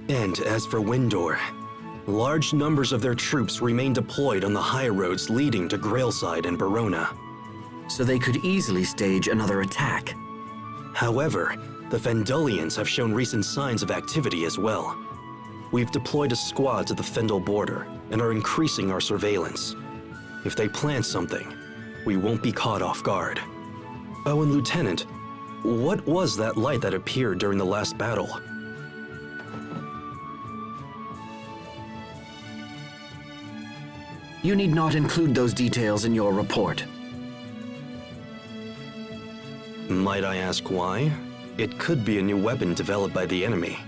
And as for Windor, large numbers of their troops remain deployed on the high roads leading to Grailside and Verona. So they could easily stage another attack. However, the Fendelians have shown recent signs of activity as well. We've deployed a squad to the Fendel border and are increasing our surveillance. If they plan something, we won't be caught off guard. Oh, and Lieutenant, what was that light that appeared during the last battle? You need not include those details in your report. Might I ask why? It could be a new weapon developed by the enemy.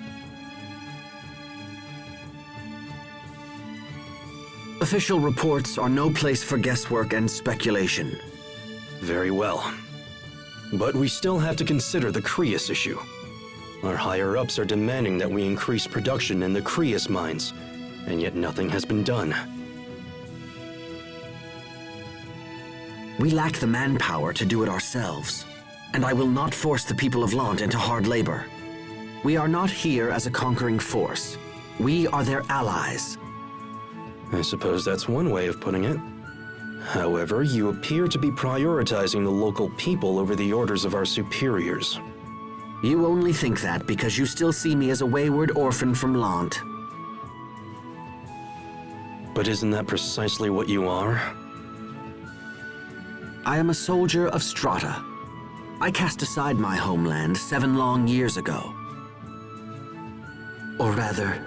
Official reports are no place for guesswork and speculation. Very well. But we still have to consider the Creus issue. Our higher-ups are demanding that we increase production in the Creus mines, and yet nothing has been done. We lack the manpower to do it ourselves, and I will not force the people of Lant into hard labor. We are not here as a conquering force. We are their allies. I suppose that's one way of putting it. However, you appear to be prioritizing the local people over the orders of our superiors. You only think that because you still see me as a wayward orphan from Lant. But isn't that precisely what you are? I am a soldier of Strata. I cast aside my homeland 7 long years ago. Or rather,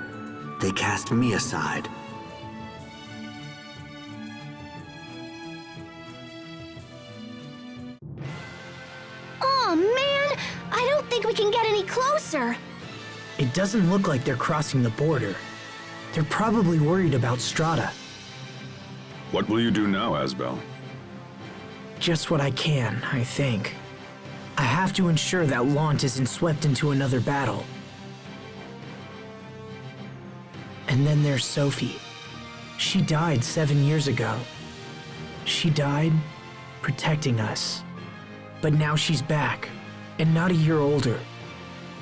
they cast me aside. Oh man, I don't think we can get any closer. It doesn't look like they're crossing the border. They're probably worried about Strata. What will you do now, Asbel? Just what I can, I think. I have to ensure that Lant isn't swept into another battle. And then there's Sophie. She died 7 years ago. She died protecting us. But now she's back, and not a year older.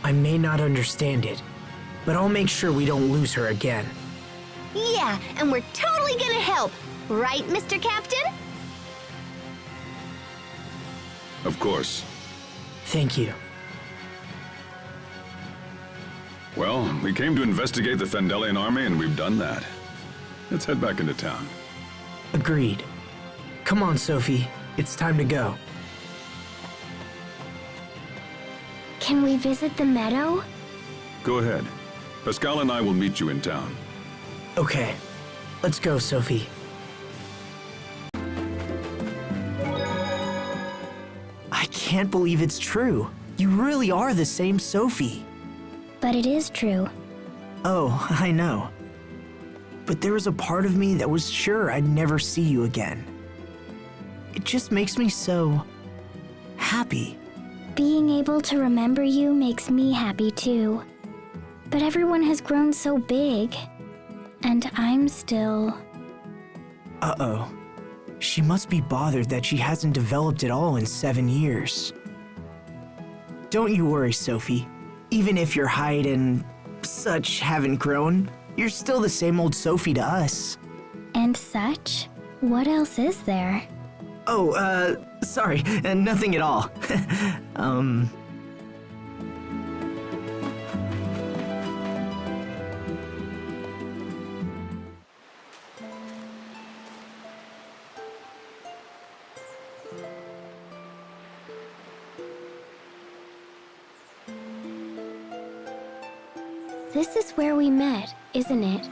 I may not understand it, but I'll make sure we don't lose her again. Yeah, and we're totally gonna help. Right, Mr. Captain? Of course. Thank you. Well, we came to investigate the Fendelian army, and we've done that. Let's head back into town. Agreed. Come on, Sophie. It's time to go. Can we visit the meadow? Go ahead. Pascal and I will meet you in town. Okay. Let's go, Sophie. I can't believe it's true. You really are the same Sophie. But it is true. Oh, I know. But there was a part of me that was sure I'd never see you again. It just makes me so happy. Being able to remember you makes me happy too. But everyone has grown so big. And I'm still... Uh-oh. She must be bothered that she hasn't developed at all in 7 years. Don't you worry, Sophie. Even if your height and such haven't grown, you're still the same old Sophie to us. And such? What else is there? Oh, sorry, nothing at all. This is where we met, isn't it?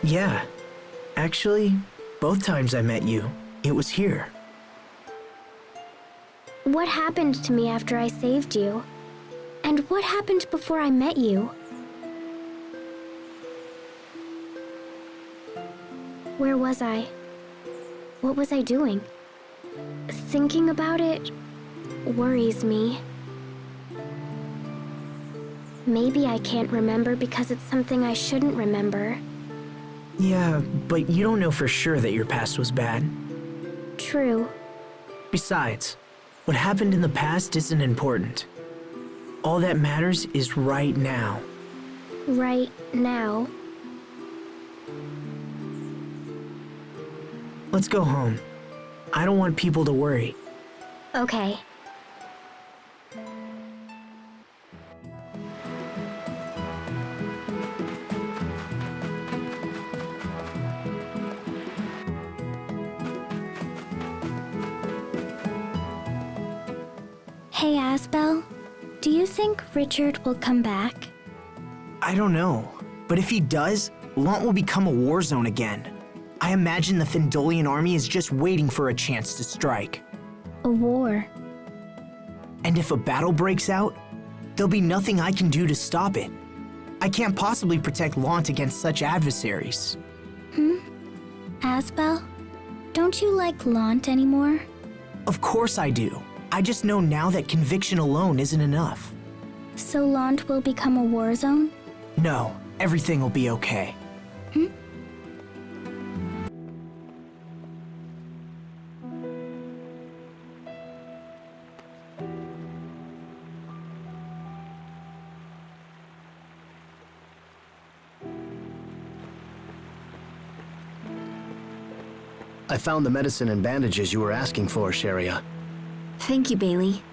Yeah. Actually, both times I met you, it was here. What happened to me after I saved you? And what happened before I met you? Where was I? What was I doing? Thinking about it worries me. Maybe I can't remember because it's something I shouldn't remember. Yeah, but you don't know for sure that your past was bad. True. Besides, what happened in the past isn't important. All that matters is right now. right now. Let's go home. I don't want people to worry. Okay. Hey, Asbel. Do you think Richard will come back? I don't know, but if he does, Lant will become a war zone again. I imagine the Fendolian army is just waiting for a chance to strike. A war. And if a battle breaks out, there'll be nothing I can do to stop it. I can't possibly protect Lant against such adversaries. Asbel, don't you like Lant anymore? Of course I do. I just know now that conviction alone isn't enough. So Lant will become a war zone? No, everything will be okay. I found the medicine and bandages you were asking for, Sharia. Thank you, Bailey.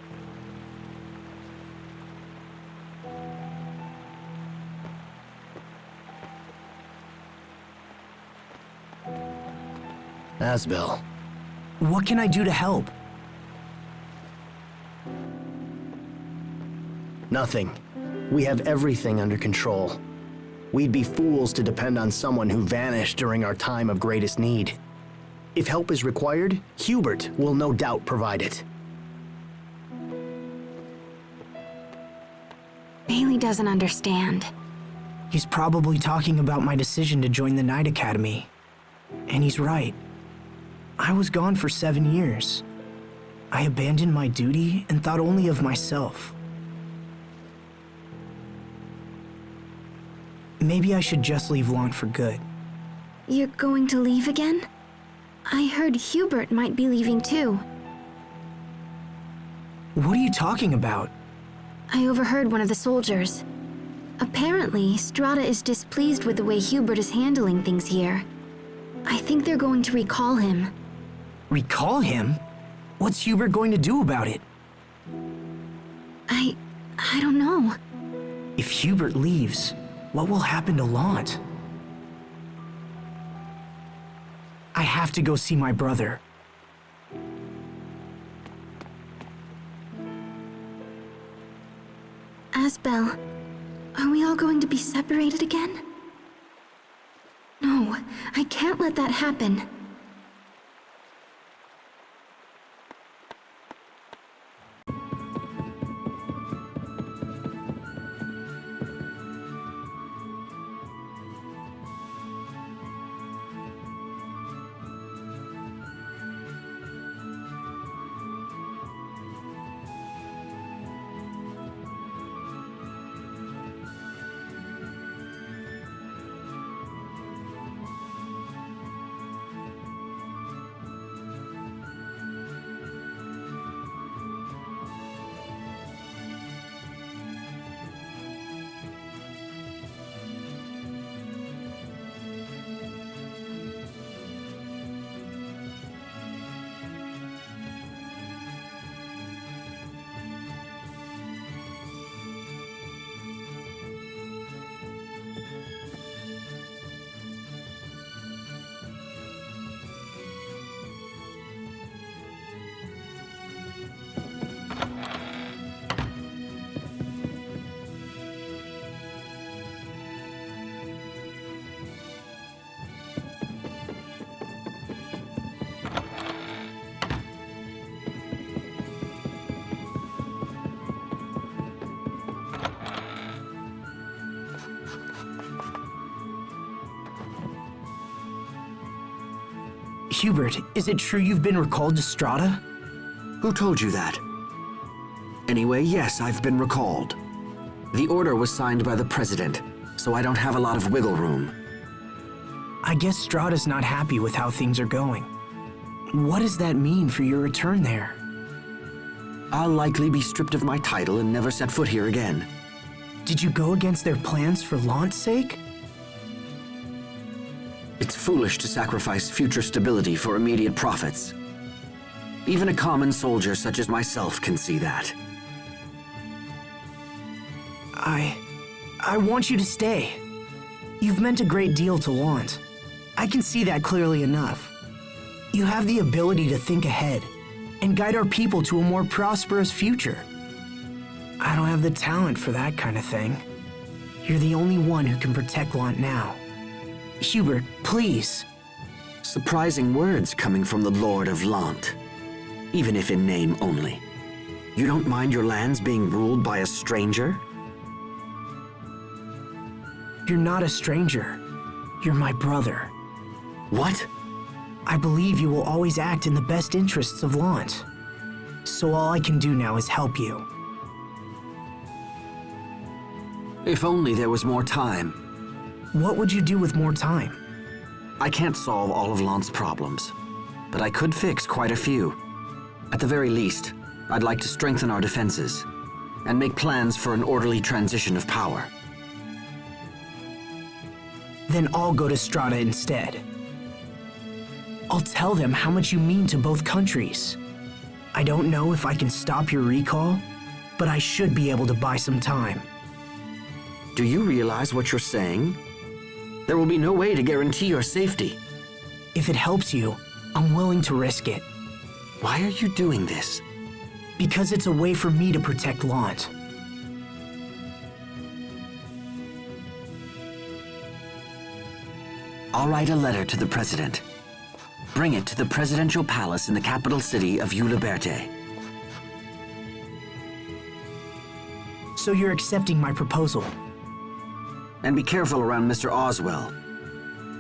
Asbel. What can I do to help? Nothing. We have everything under control. We'd be fools to depend on someone who vanished during our time of greatest need. If help is required, Hubert will no doubt provide it. Bailey doesn't understand. He's probably talking about my decision to join the Knight Academy. And he's right. I was gone for 7 years. I abandoned my duty and thought only of myself. Maybe I should just leave Lant for good. You're going to leave again? I heard Hubert might be leaving too. What are you talking about? I overheard one of the soldiers. Apparently, Strata is displeased with the way Hubert is handling things here. I think they're going to recall him. Recall him? What's Hubert going to do about it? I don't know. If Hubert leaves, what will happen to Lant? I have to go see my brother. Asbel, are we all going to be separated again? No, I can't let that happen. Hubert, is it true you've been recalled to Strata? Who told you that? Anyway, yes, I've been recalled. The order was signed by the president, so I don't have a lot of wiggle room. I guess Strata's not happy with how things are going. What does that mean for your return there? I'll likely be stripped of my title and never set foot here again. Did you go against their plans for Lant's sake? It's foolish to sacrifice future stability for immediate profits. Even a common soldier such as myself can see that. I want you to stay. You've meant a great deal to Lant. I can see that clearly enough. You have the ability to think ahead and guide our people to a more prosperous future. I don't have the talent for that kind of thing. You're the only one who can protect Lant now. Hubert, please. Surprising words coming from the Lord of Lant, even if in name only. You don't mind your lands being ruled by a stranger? You're not a stranger. You're my brother. What? I believe you will always act in the best interests of Lant. So all I can do now is help you. If only there was more time. What would you do with more time? I can't solve all of Lant's problems, but I could fix quite a few. At the very least, I'd like to strengthen our defenses and make plans for an orderly transition of power. Then I'll go to Strata instead. I'll tell them how much you mean to both countries. I don't know if I can stop your recall, but I should be able to buy some time. Do you realize what you're saying? There will be no way to guarantee your safety. If it helps you, I'm willing to risk it. Why are you doing this? Because it's a way for me to protect Lant. I'll write a letter to the president. Bring it to the presidential palace in the capital city of Uliberte. So you're accepting my proposal? And be careful around Mr. Oswell.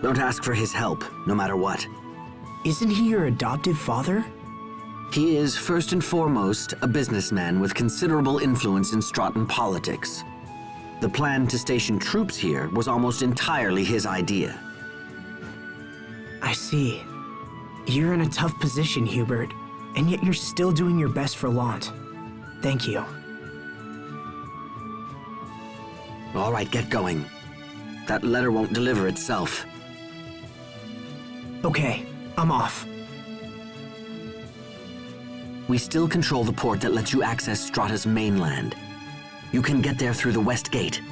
Don't ask for his help, no matter what. Isn't he your adoptive father? He is, first and foremost, a businessman with considerable influence in Stratan politics. The plan to station troops here was almost entirely his idea. I see. You're in a tough position, Hubert, and yet you're still doing your best for Lant. Thank you. All right, get going. That letter won't deliver itself. Okay, I'm off. We still control the port that lets you access Strata's mainland. You can get there through the West Gate.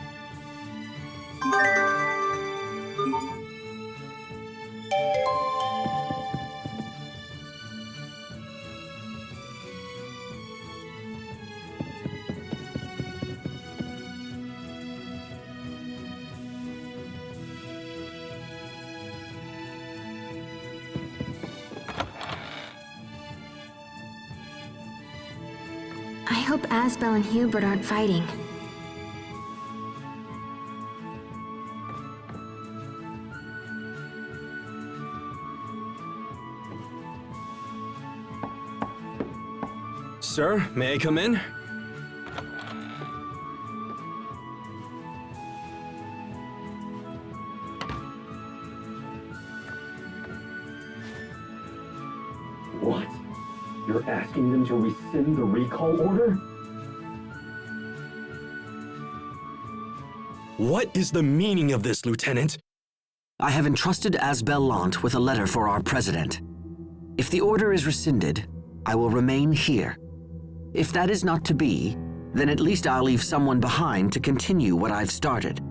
I hope Asbel and Hubert aren't fighting. Sir, may I come in? What? You're asking them to rescind the recall order? What is the meaning of this, Lieutenant? I have entrusted Asbel Lant with a letter for our president. If the order is rescinded, I will remain here. If that is not to be, then at least I'll leave someone behind to continue what I've started.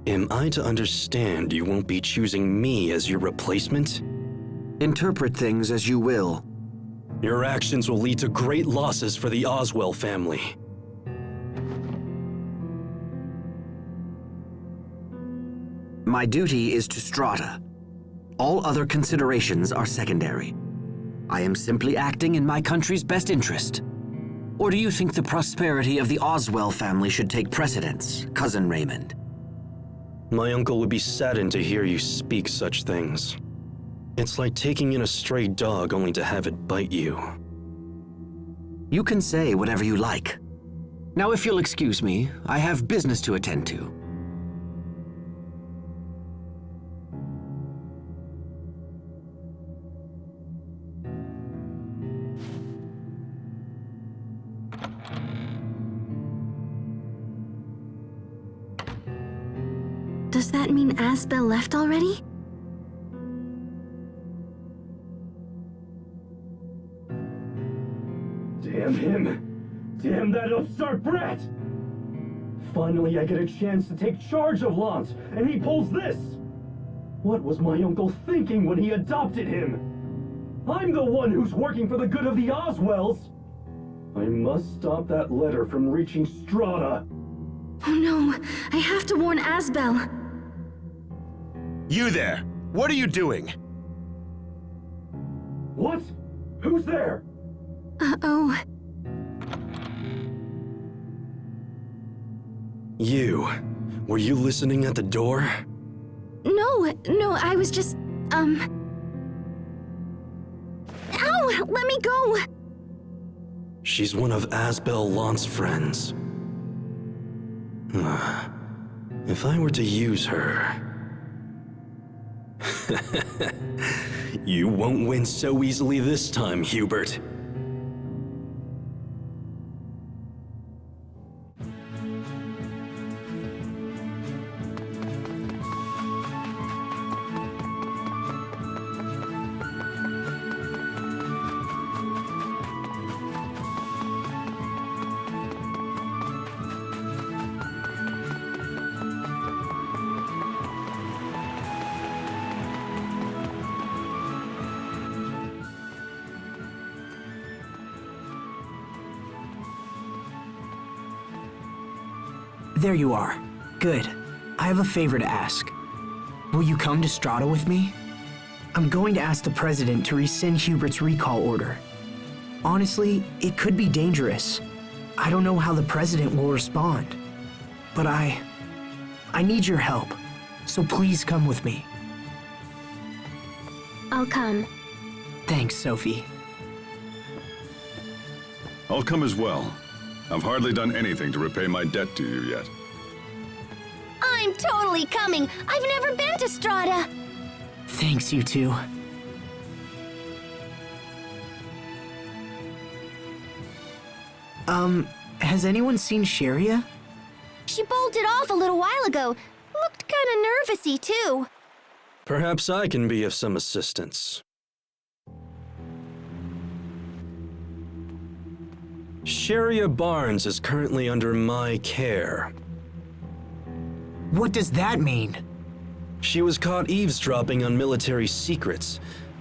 Am I to understand you won't be choosing me as your replacement? Interpret things as you will. Your actions will lead to great losses for the Oswell family. My duty is to Strata. All other considerations are secondary. I am simply acting in my country's best interest. Or do you think the prosperity of the Oswell family should take precedence, Cousin Raymond? My uncle would be saddened to hear you speak such things. It's like taking in a stray dog only to have it bite you. You can say whatever you like. Now, if you'll excuse me, I have business to attend to. Does that mean Asbel left already? Damn him! Damn that upstart brat! Finally I get a chance to take charge of Lant, and he pulls this! What was my uncle thinking when he adopted him? I'm the one who's working for the good of the Oswells! I must stop that letter from reaching Strata. Oh no, I have to warn Asbel. You there! What are you doing? What? Who's there? Uh-oh. Were you listening at the door? No, I was just, Ow! Let me go! She's one of Asbel Lant's friends. If I were to use her... You won't win so easily this time, Hubert. There you are. Good. I have a favor to ask. Will you come to Strata with me? I'm going to ask the president to rescind Hubert's recall order. Honestly, it could be dangerous. I don't know how the president will respond. But I need your help. So please come with me. I'll come. Thanks, Sophie. I'll come as well. I've hardly done anything to repay my debt to you yet. I'm totally coming. I've never been to Strata. Thanks, you two. Has anyone seen Sharia? She bolted off a little while ago. Looked kinda nervousy, too. Perhaps I can be of some assistance. Sharia Barnes is currently under my care. What does that mean? She was caught eavesdropping on military secrets.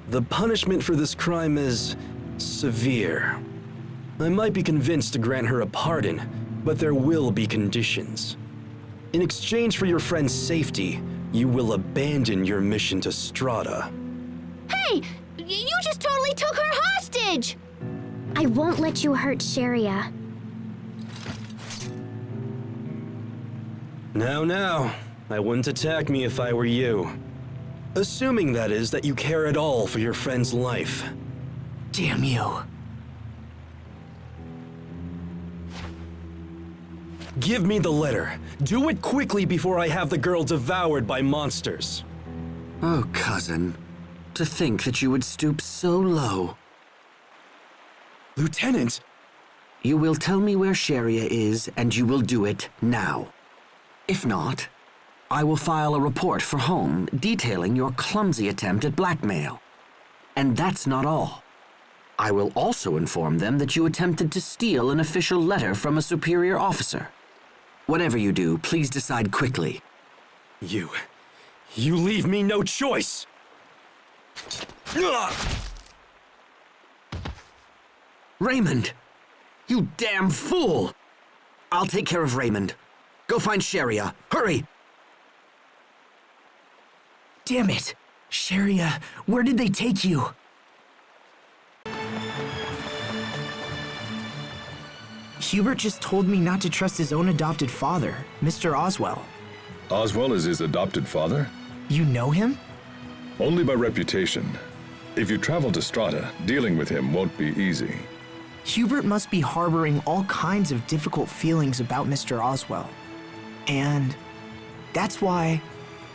The punishment for this crime is severe. I might be convinced to grant her a pardon, but there will be conditions. In exchange for your friend's safety, you will abandon your mission to Strata. Hey! You just totally took her hostage! I won't let you hurt Sharia. Now, I wouldn't attack me if I were you. Assuming, that is, that you care at all for your friend's life. Damn you. Give me the letter. Do it quickly before I have the girl devoured by monsters. Oh, cousin. To think that you would stoop so low. Lieutenant! You will tell me where Sharia is, and you will do it now. If not, I will file a report for home detailing your clumsy attempt at blackmail. And that's not all. I will also inform them that you attempted to steal an official letter from a superior officer. Whatever you do, please decide quickly. You leave me no choice! Raymond! You damn fool! I'll take care of Raymond. Go find Sharia. Hurry! Damn it! Sharia, where did they take you? Hubert just told me not to trust his own adopted father, Mr. Oswell. Oswell is his adopted father? You know him? Only by reputation. If you travel to Strata, dealing with him won't be easy. Hubert must be harboring all kinds of difficult feelings about Mr. Oswell. And that's why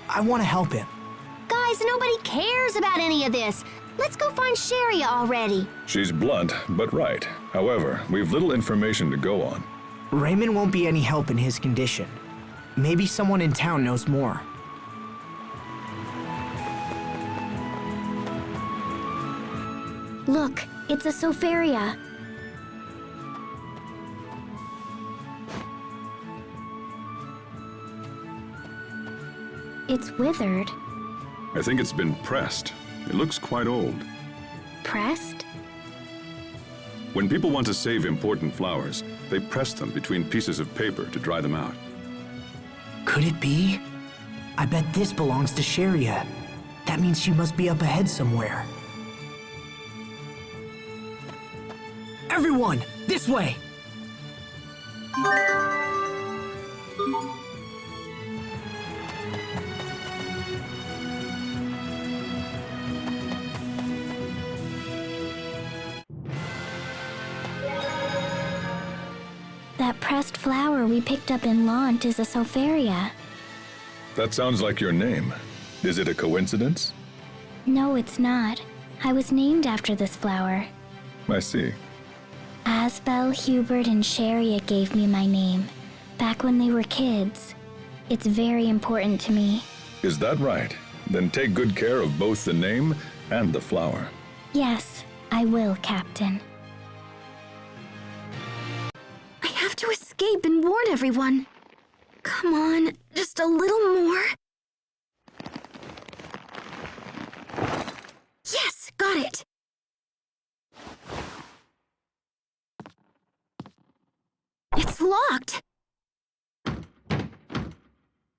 I want to help him. Guys, nobody cares about any of this. Let's go find Sharia already. She's blunt, but right. However, we've little information to go on. Raymond won't be any help in his condition. Maybe someone in town knows more. Look, it's a Sofaria. It's withered. I think it's been pressed. It looks quite old. Pressed? When people want to save important flowers, they press them between pieces of paper to dry them out. Could it be? I bet this belongs to Sharia. That means she must be up ahead somewhere. Everyone, this way! That pressed flower we picked up in Lant is a Sofaria. That sounds like your name. Is it a coincidence? No, it's not. I was named after this flower. I see. Asbel, Hubert, and Sharia gave me my name, back when they were kids. It's very important to me. Is that right? Then take good care of both the name and the flower. Yes, I will, Captain. I have to escape and warn everyone. Come on, just a little more. Yes, got it. It's locked.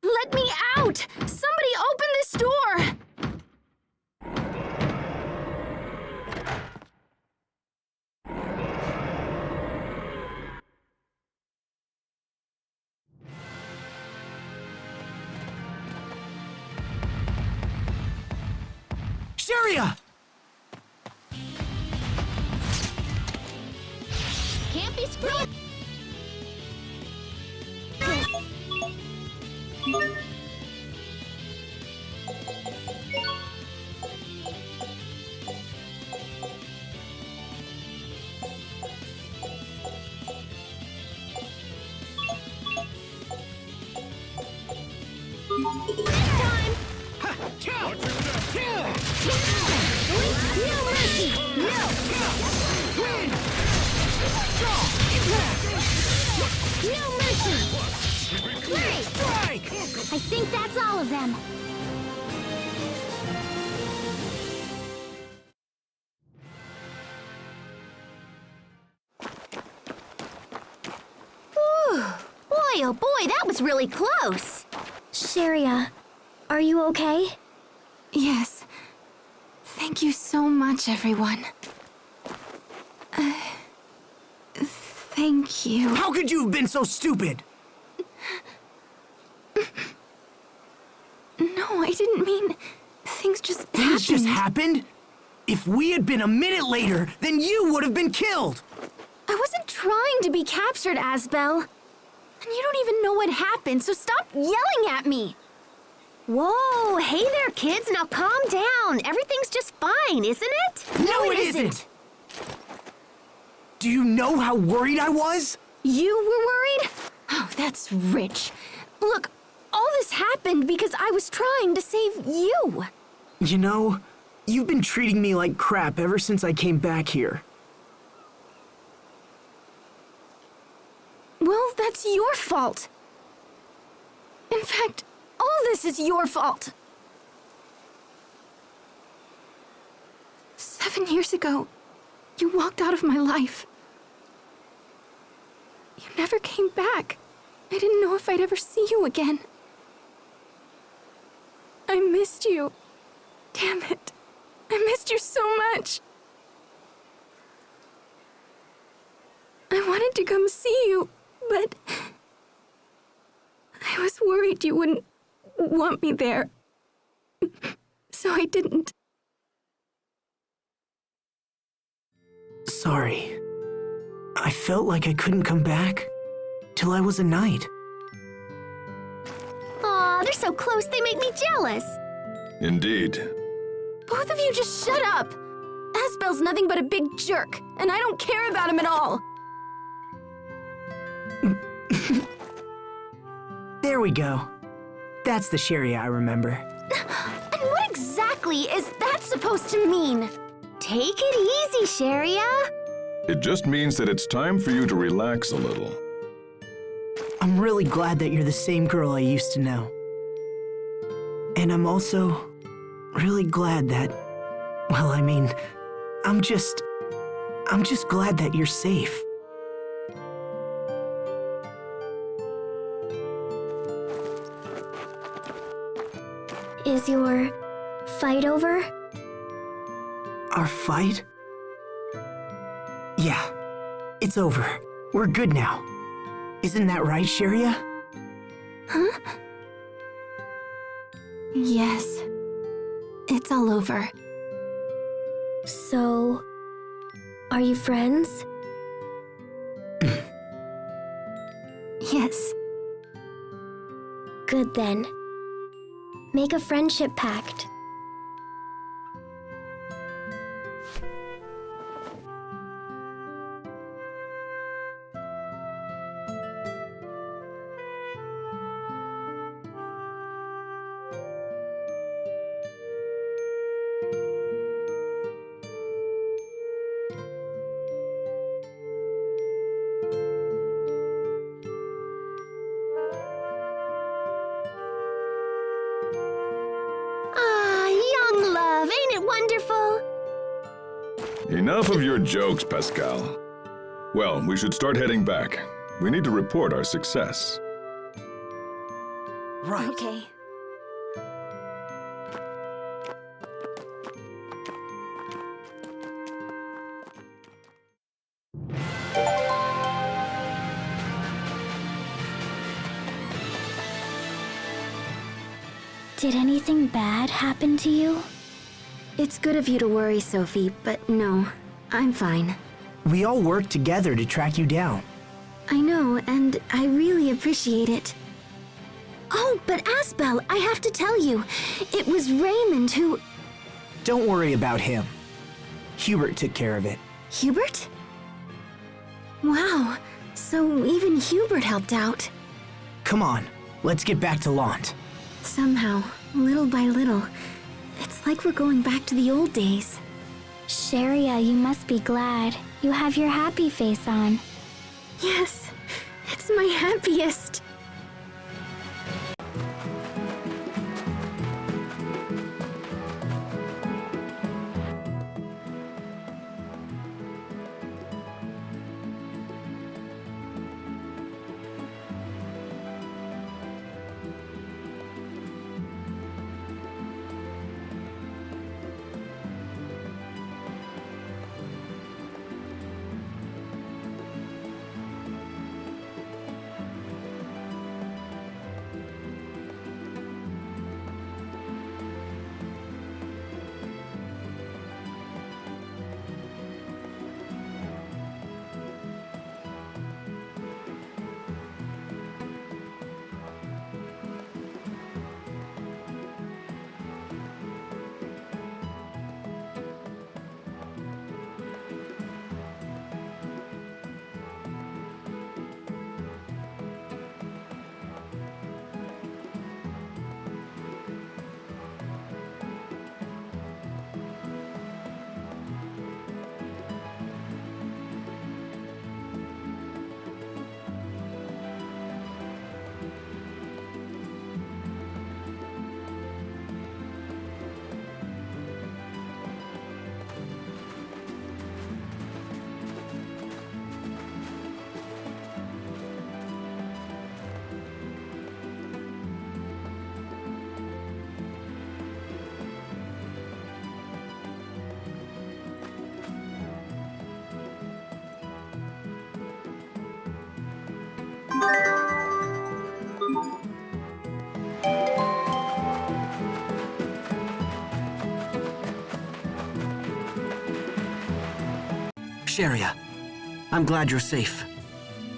Let me out! Somebody open this door! Sharia! Can't be screwed! I think that's all of them. Boy, oh boy, that was really close. Sharia, are you okay? Yes. Thank you so much, everyone. Thank you. How could you have been so stupid? No, I didn't mean... Things just happened. Things just happened? If we had been a minute later, then you would have been killed! I wasn't trying to be captured, Asbel. And you don't even know what happened, so stop yelling at me! Whoa, hey there, kids. Now calm down. Everything's just fine, isn't it? No, it isn't! Do you know how worried I was? You were worried? Oh, that's rich. Look, all this happened because I was trying to save you. You know, you've been treating me like crap ever since I came back here. Well, that's your fault. In fact, all this is your fault. 7 years ago, you walked out of my life. You never came back. I didn't know if I'd ever see you again. I missed you. Damn it. I missed you so much. I wanted to come see you, but I was worried you wouldn't want me there. So I didn't. Sorry. I felt like I couldn't come back till I was a knight. Aw, they're so close they make me jealous. Indeed. Both of you just shut up! Asbel's nothing but a big jerk, and I don't care about him at all. There we go. That's the Sharia I remember. And what exactly is that supposed to mean? Take it easy, Sharia. It just means that it's time for you to relax a little. I'm really glad that you're the same girl I used to know. And I'm also really glad that, well, I mean, I'm just glad that you're safe. Is your fight over? Our fight? Yeah, it's over. We're good now. Isn't that right, Sharia? Huh? Yes. It's all over. So, are you friends? Yes. Good then. Make a friendship pact. Wonderful. Enough of your jokes, Pascal. Well, we should start heading back. We need to report our success. Right. Okay. Did anything bad happen to you? It's good of you to worry, Sophie, but no, I'm fine. We all worked together to track you down. I know, and I really appreciate it. Oh, but Asbel, I have to tell you, it was Raymond who... Don't worry about him. Hubert took care of it. Hubert? Wow, so even Hubert helped out. Come on, let's get back to Lant. Somehow, little by little, it's like we're going back to the old days. Sharia, you must be glad. You have your happy face on. Yes, it's my happiest. Sharia, I'm glad you're safe.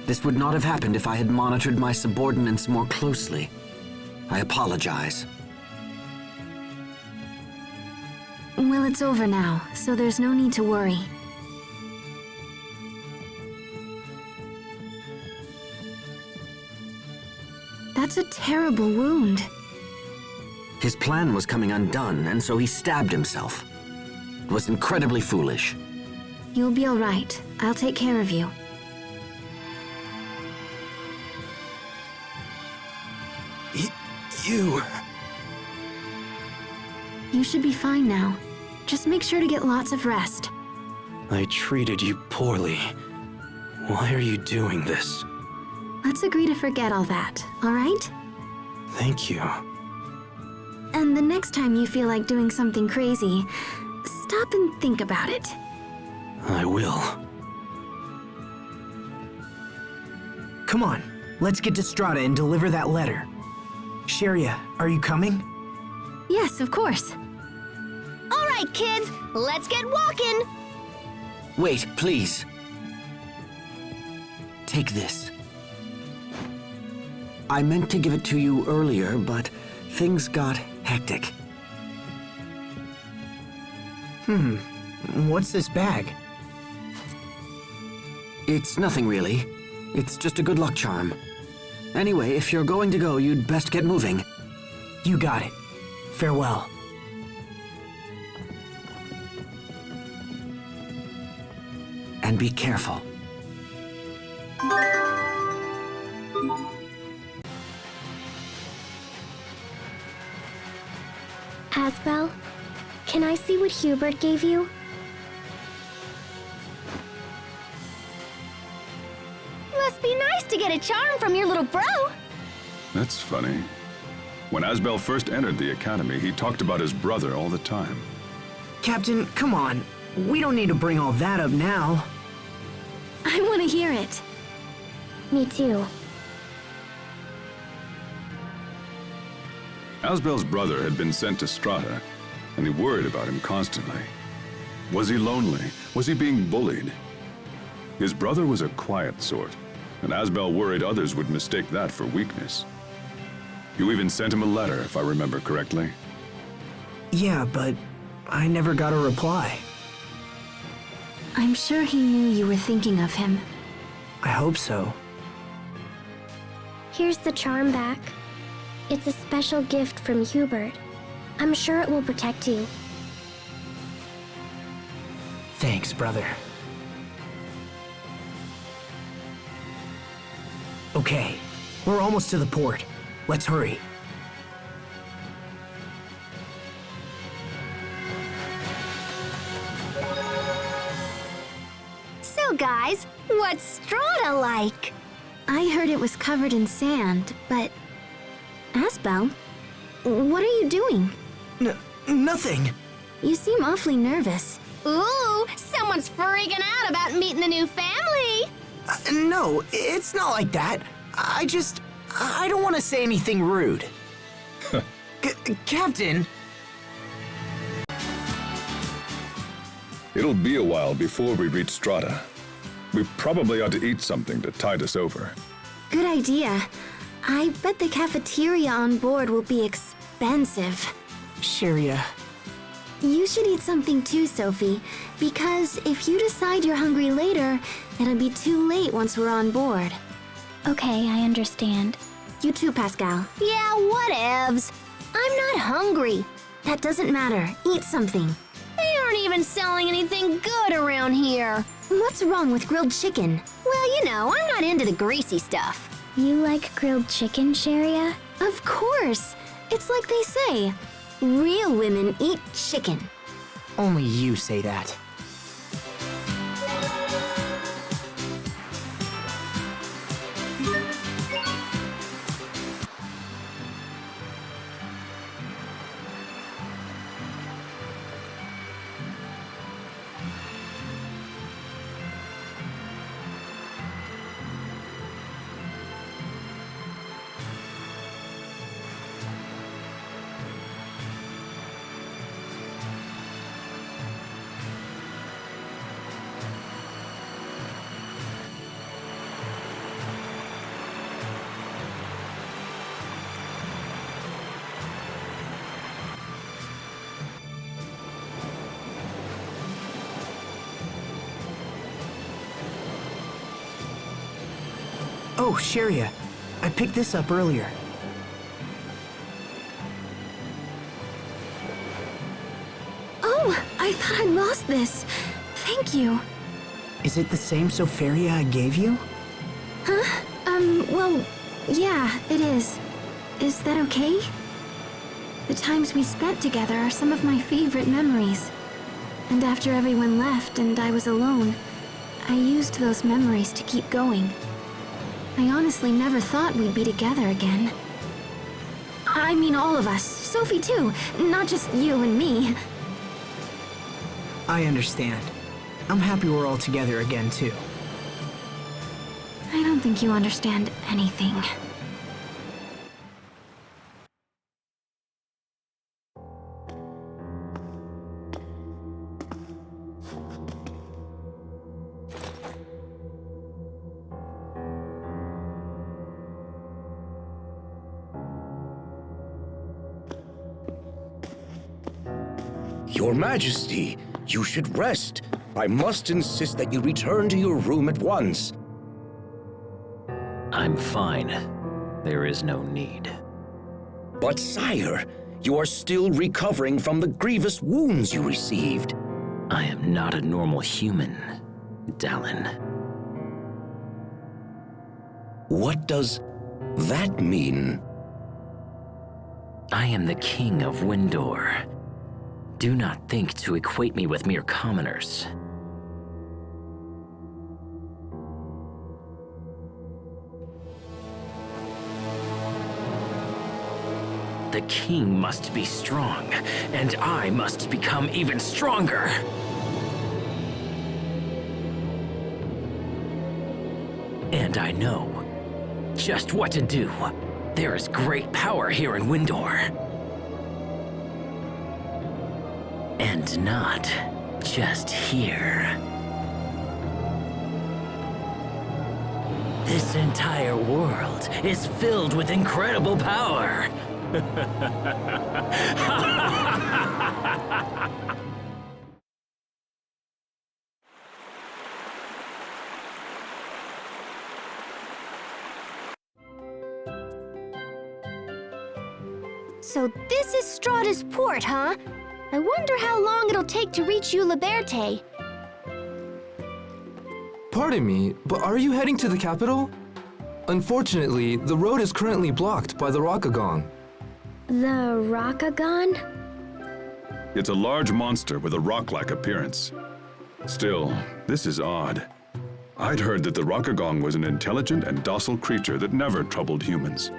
This would not have happened if I had monitored my subordinates more closely. I apologize. Well, it's over now, so there's no need to worry. That's a terrible wound. His plan was coming undone, and so he stabbed himself. It was incredibly foolish. You'll be all right. I'll take care of you. You... You should be fine now. Just make sure to get lots of rest. I treated you poorly. Why are you doing this? Let's agree to forget all that, all right? Thank you. And the next time you feel like doing something crazy, stop and think about it. I will. Come on, let's get to Strata and deliver that letter. Sharia, are you coming? Yes, of course. All right, kids, let's get walking. Wait, please. Take this. I meant to give it to you earlier, but things got hectic. What's this bag? It's nothing really. It's just a good luck charm. Anyway, if you're going to go, you'd best get moving. You got it. Farewell. And be careful. Asbel, can I see what Hubert gave you? Must be nice to get a charm from your little bro. That's funny. When Asbel first entered the academy, he talked about his brother all the time. Captain, come on. We don't need to bring all that up now. I want to hear it. Me too. Asbel's brother had been sent to Strata, and he worried about him constantly. Was he lonely? Was he being bullied? His brother was a quiet sort, and Asbel worried others would mistake that for weakness. You even sent him a letter, if I remember correctly. Yeah, but I never got a reply. I'm sure he knew you were thinking of him. I hope so. Here's the charm back. It's a special gift from Hubert. I'm sure it will protect you. Thanks, brother. Okay, we're almost to the port. Let's hurry. So guys, what's Strata like? I heard it was covered in sand, but... Asbel, what are you doing? Nothing. You seem awfully nervous. Ooh, someone's freaking out about meeting a new family. No, it's not like that. I don't want to say anything rude. Captain! It'll be a while before we reach Strata. We probably ought to eat something to tide us over. Good idea. I bet the cafeteria on board will be expensive. Sharia. You should eat something too, Sophie, because if you decide you're hungry later, it'll be too late once we're on board. Okay, I understand. You too, Pascal. Yeah, whatevs. I'm not hungry. That doesn't matter. Eat something. They aren't even selling anything good around here. What's wrong with grilled chicken? Well, you know, I'm not into the greasy stuff. You like grilled chicken, Sharia? Of course. It's like they say, real women eat chicken. Only you say that. Oh, Sharia. I picked this up earlier. Oh, Oh, I thought I'd lost this. Thank you. Is it the same Soferia I gave you? Huh? Well, yeah, it is. Is that okay? The times we spent together are some of my favorite memories. And after everyone left and I was alone, I used those memories to keep going. I honestly never thought we'd be together again. I mean all of us, Sophie too, not just you and me. I understand. I'm happy we're all together again, too. I don't think you understand anything. Your Majesty, you should rest. I must insist that you return to your room at once. I'm fine. There is no need. But sire, you are still recovering from the grievous wounds you received. I am not a normal human, Dallin. What does that mean? I am the king of Windor. Do not think to equate me with mere commoners. The king must be strong, and I must become even stronger. And I know just what to do. There is great power here in Windor. And not just here. This entire world is filled with incredible power. So this is Strata's port, huh? I wonder how long it'll take to reach Uliberte. Pardon me, but are you heading to the capital? Unfortunately, the road is currently blocked by the 록가간. The 록가간? It's a large monster with a rock-like appearance. Still, this is odd. I'd heard that the 록가gan was an intelligent and docile creature that never troubled humans.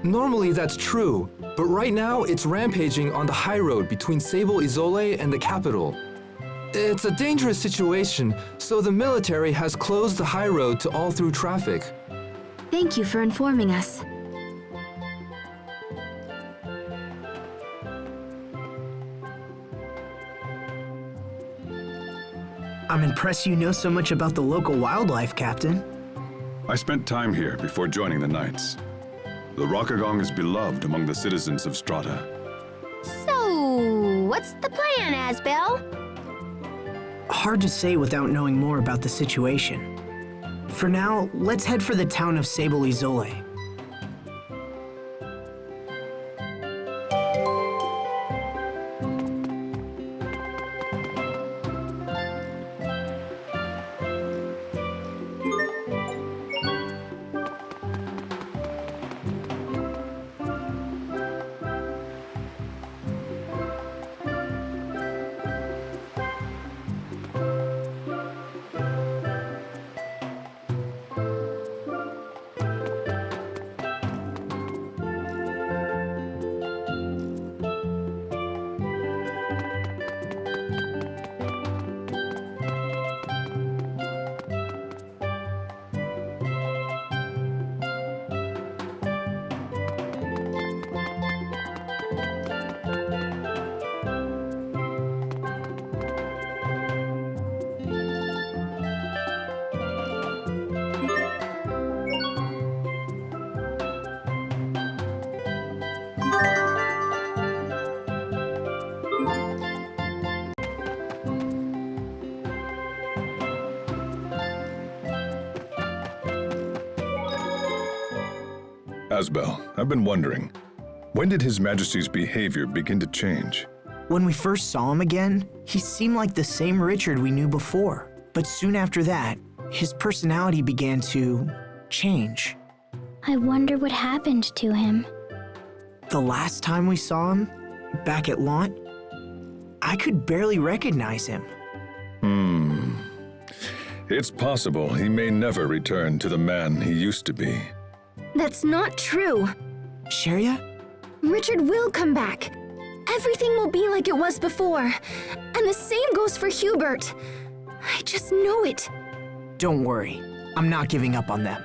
Normally that's true, but right now it's rampaging on the high road between Sable Isole and the capital. It's a dangerous situation, so the military has closed the high road to all through traffic. Thank you for informing us. I'm impressed you know so much about the local wildlife, Captain. I spent time here before joining the Knights. The 록가gan is beloved among the citizens of Strata. So, what's the plan, Asbel? Hard to say without knowing more about the situation. For now, let's head for the town of Sable Isole. Asbel, I've been wondering, when did His Majesty's behavior begin to change? When we first saw him again, he seemed like the same Richard we knew before. But soon after that, his personality began to change. I wonder what happened to him. The last time we saw him, back at Launt, I could barely recognize him. It's possible he may never return to the man he used to be. That's not true. Sheria? Richard will come back. Everything will be like it was before. And the same goes for Hubert. I just know it. Don't worry, I'm not giving up on them.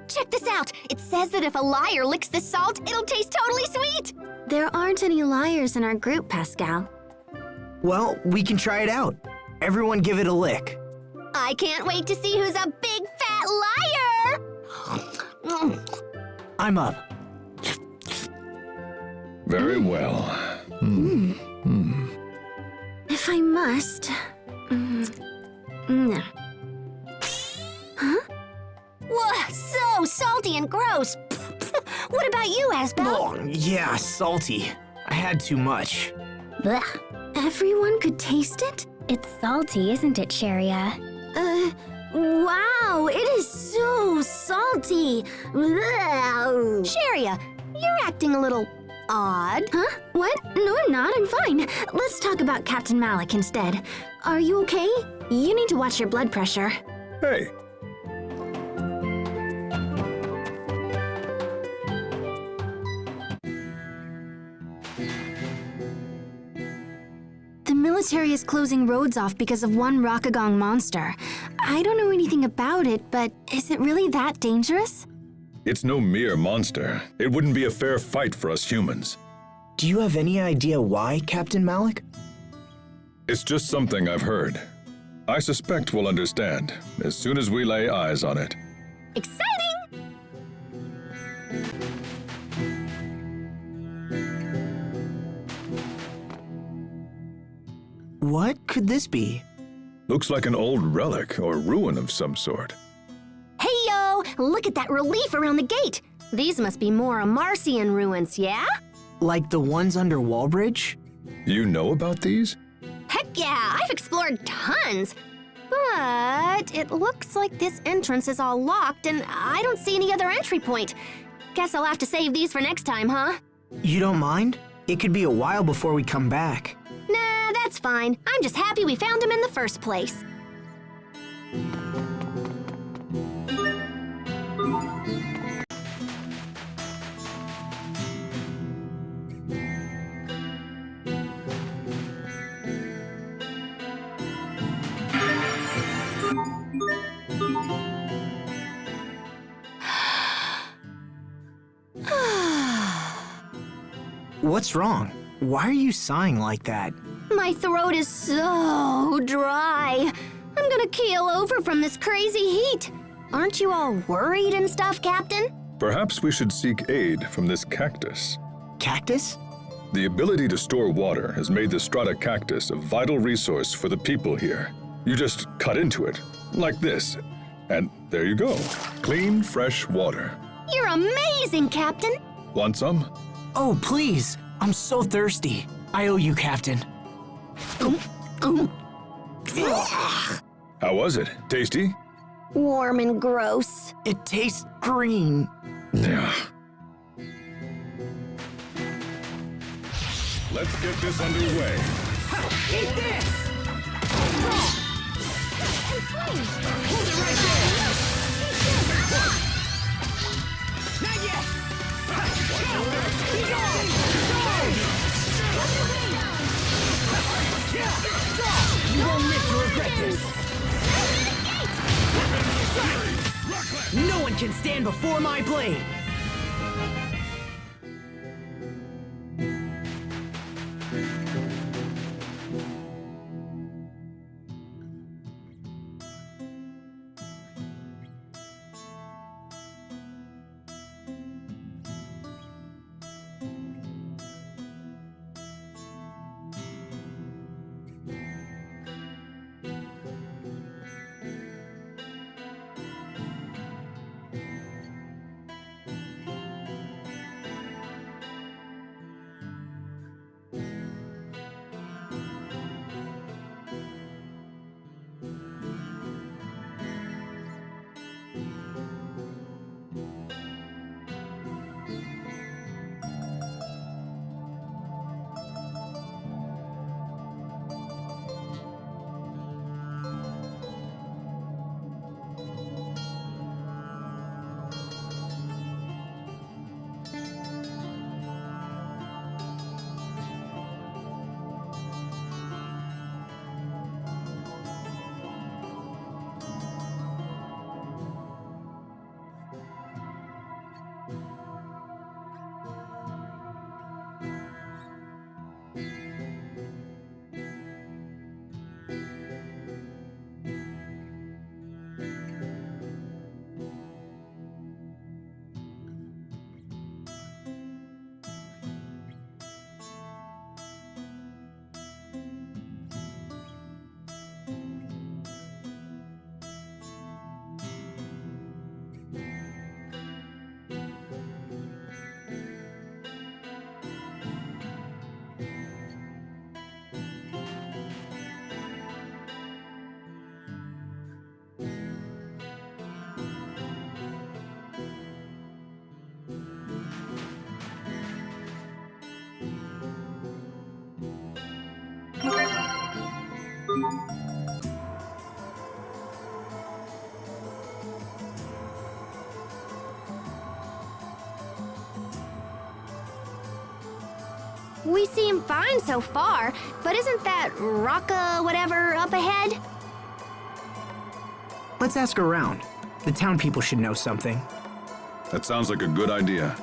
Check this out. It says that if a liar licks the salt, it'll taste totally sweet. There aren't any liars in our group, Pascal. Well, we can try it out. Everyone give it a lick. I can't wait to see who's a big fat liar. I'm up. Very well. If I must... no. Huh? Whoa, so salty and gross. What about you, Asbel? Oh, yeah, salty. I had too much. Blech. Everyone could taste it? It's salty, isn't it, Sheria? Wow, it is so salty. Sheria, you're acting a little odd. Huh? What? No, I'm not. I'm fine. Let's talk about Captain Malik instead. Are you okay? You need to watch your blood pressure. Hey, The military is closing roads off because of one 록가간 monster. I don't know anything about it, but is it really that dangerous? it's no mere monster. It wouldn't be a fair fight for us humans. Do you have any idea why, Captain Malik? It's just something I've heard. I suspect we'll understand as soon as we lay eyes on it. Exciting! What could this be? Looks like an old relic or ruin of some sort. Hey, yo! Look at that relief around the gate. These must be more Marcian ruins, yeah? Like the ones under Wallbridge? You know about these? Heck yeah, I've explored tons. But it looks like this entrance is all locked and I don't see any other entry point. Guess I'll have to save these for next time, huh? You don't mind? It could be a while before we come back. Nah, that's fine. I'm just happy we found him in the first place. What's wrong? Why are you sighing like that? My throat is so dry. I'm gonna keel over from this crazy heat. Aren't you all worried and stuff, Captain? Perhaps we should seek aid from this cactus. Cactus? The ability to store water has made the Strata cactus a vital resource for the people here. You just cut into it, like this, and there you go. Clean, fresh water. You're amazing, Captain. Want some? Oh, please. I'm so thirsty. I owe you, Captain. How was it? Tasty? Warm and gross. It tastes green. Yeah. Let's get this underway. Eat this! Hold it right there! Not yet! You won't live to regret this! No one can stand before my blade! We seem fine so far, but isn't that Rocka whatever up ahead? Let's ask around. The town people should know something. That sounds like a good idea.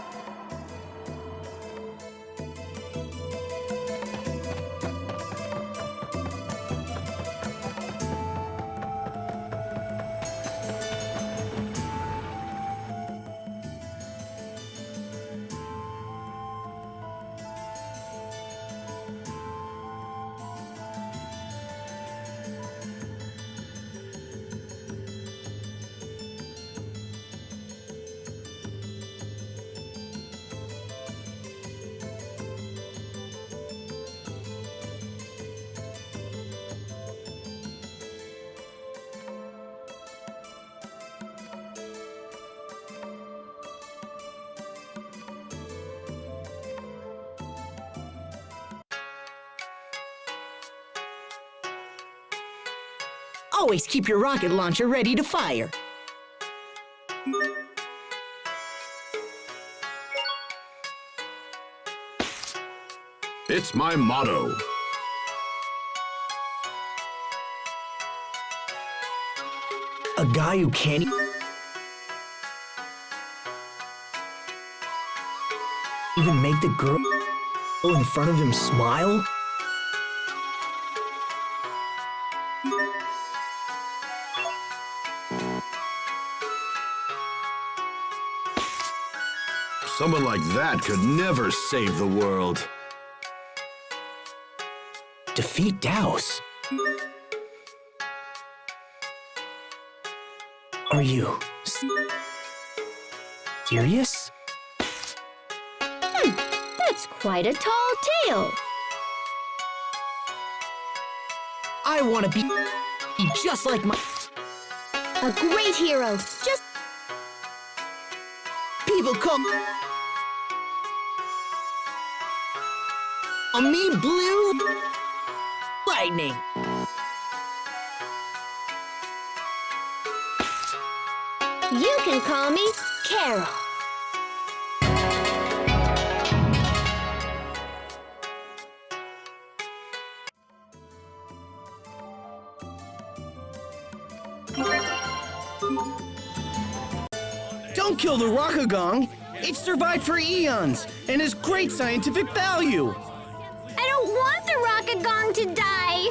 Always keep your rocket launcher ready to fire. It's my motto. A guy who can't even make the girl in front of him smile? Someone like that could never save the world. Defeat Douse? Are you serious? That's quite a tall tale. I want to be just like my... A great hero. Just... People call me Blue Lightning. You can call me Carol. Don't kill the Rokagong. It's survived for eons and has great scientific value. I don't want the Rokagong to die.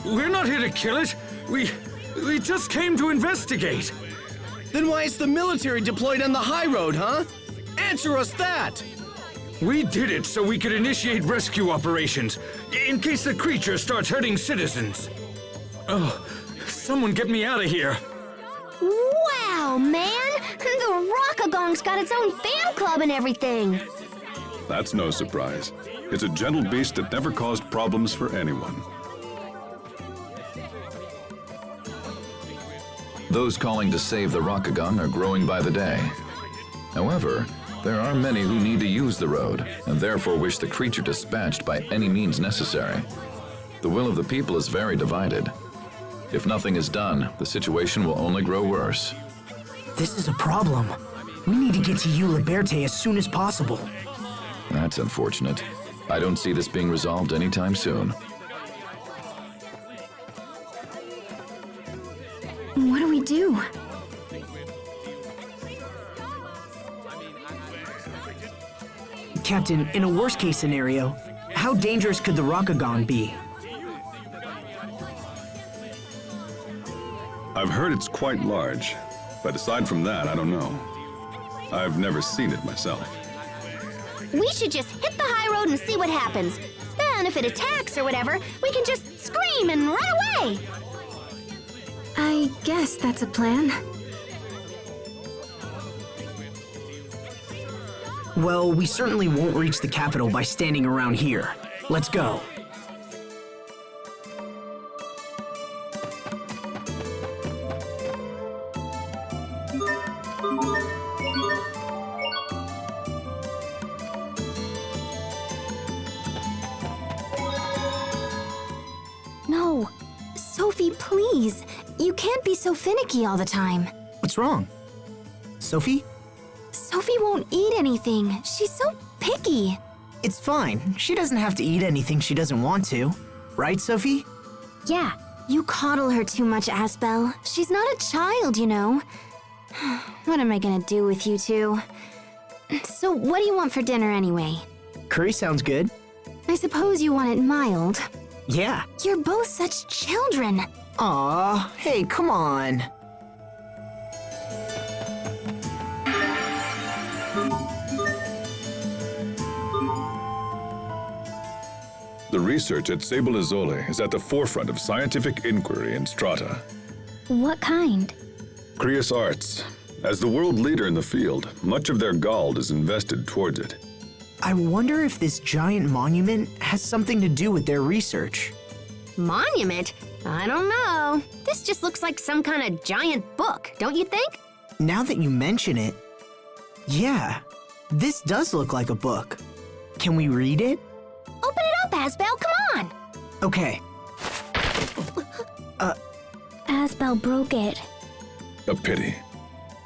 We're not here to kill it. We just came to investigate. Then why is the military deployed on the high road, huh? Answer us that! We did it so we could initiate rescue operations, in case the creature starts hurting citizens. Oh, someone get me out of here. Wow, man! The Rokagong's got its own fan club and everything. That's no surprise. It's a gentle beast that never caused problems for anyone. Those calling to save the Rokagong are growing by the day. However, there are many who need to use the road, and therefore wish the creature dispatched by any means necessary. The will of the people is very divided. If nothing is done, the situation will only grow worse. This is a problem. We need to get to you, Liberte, as soon as possible. That's unfortunate. I don't see this being resolved anytime soon. What do we do? Captain, in a worst-case scenario, how dangerous could the Rokagong be? I've heard it's quite large, but aside from that, I don't know. I've never seen it myself. We should just hit the high road and see what happens. Then if it attacks or whatever, we can just scream and run away. I guess that's a plan. Well, we certainly won't reach the capital by standing around here. Let's go. No. Sophie, please. You can't be so finicky all the time. What's wrong? Sophie? Sophie won't eat anything. She's so picky. It's fine. She doesn't have to eat anything she doesn't want to. Right, Sophie? Yeah. You coddle her too much, Asbel. She's not a child, you know. What am I gonna do with you two? So, what do you want for dinner anyway? Curry sounds good. I suppose you want it mild. Yeah. You're both such children. Aw, hey, come on. The research at Sable Izole is at the forefront of scientific inquiry in Strata. What kind? Creus Arts. As the world leader in the field, much of their gold is invested towards it. I wonder if this giant monument has something to do with their research. Monument? I don't know. This just looks like some kind of giant book, don't you think? Now that you mention it, yeah, this does look like a book. Can we read it? Open it up, Asbel, come on! Okay. Asbel broke it. A pity.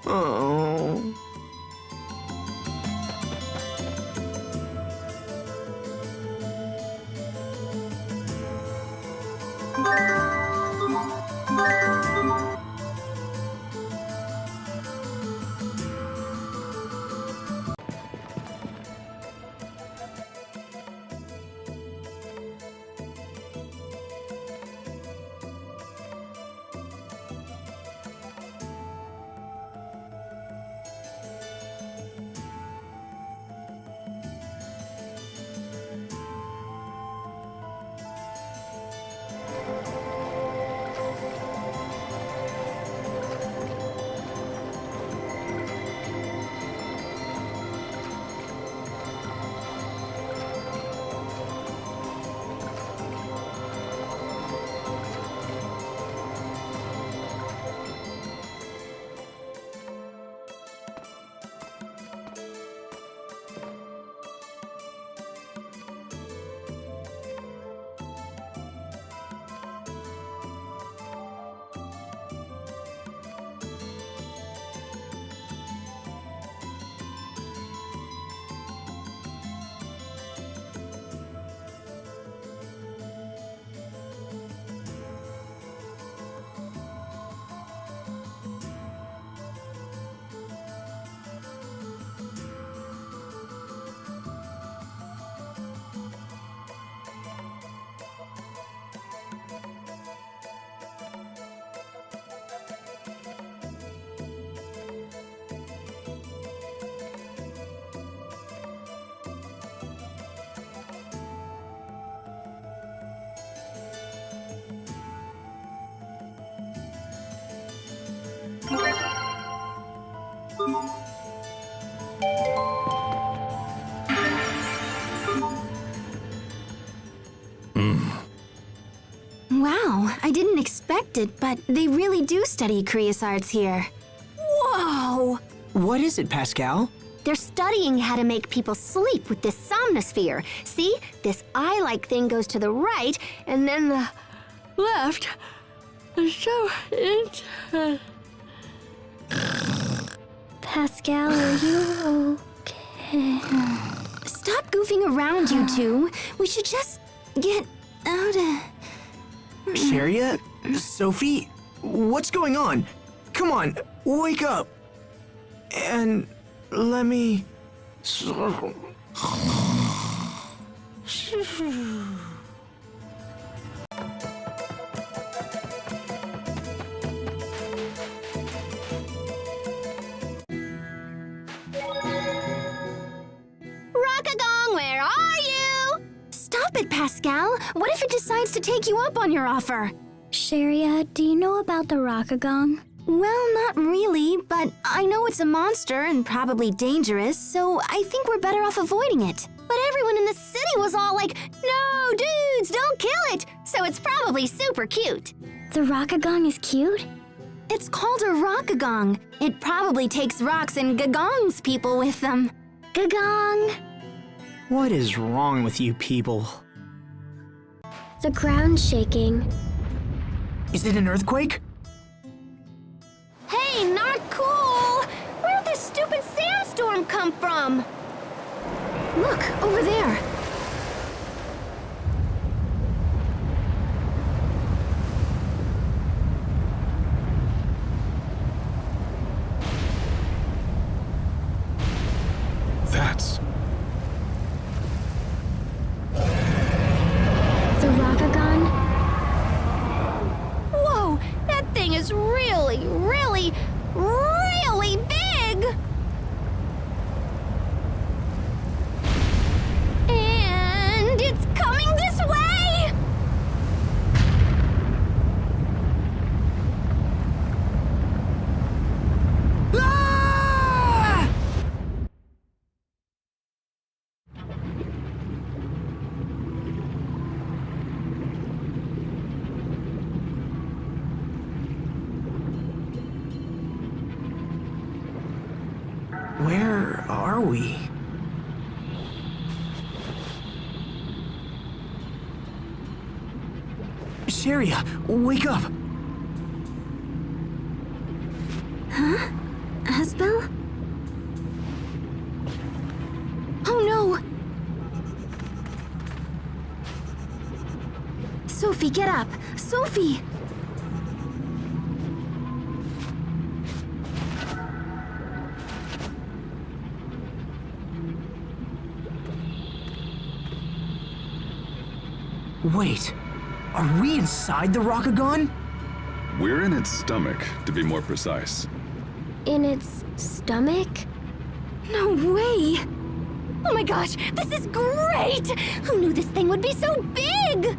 Oh. Wow, I didn't expect it, but they really do study Creus Arts here. Whoa! What is it, Pascal? They're studying how to make people sleep with this somnosphere. See? This eye-like thing goes to the right, and then the left. So interesting. Pascal, are you okay? Stop goofing around, you two. We should just get out of... Sharia? Sophie? What's going on? Come on, wake up. And let me... 록가간, where are you? Stop it, Pascal. What if it decides to take you up on your offer? Sharia, do you know about the 록가간? Well, not really, but I know it's a monster and probably dangerous, so I think we're better off avoiding it. But everyone in the city was all like, no, dudes, don't kill it! So it's probably super cute. The 록가gan is cute? It's called a 록가gan. It probably takes rocks and gagongs people with them. Gagong! What is wrong with you people? The ground's shaking. Is it an earthquake? Hey, not cool! Where'd this stupid sandstorm come from? Look, over there. That's... The 록가간? Whoa! That thing is really, really, really big! And it's coming this way! Ah! Where are we? Sharia, wake up! Huh? Asbel? Oh no! Sophie, get up! Sophie! Wait, are we inside the 록가간? We're in its stomach, to be more precise. In its stomach? No way! Oh my gosh, this is great! Who knew this thing would be so big?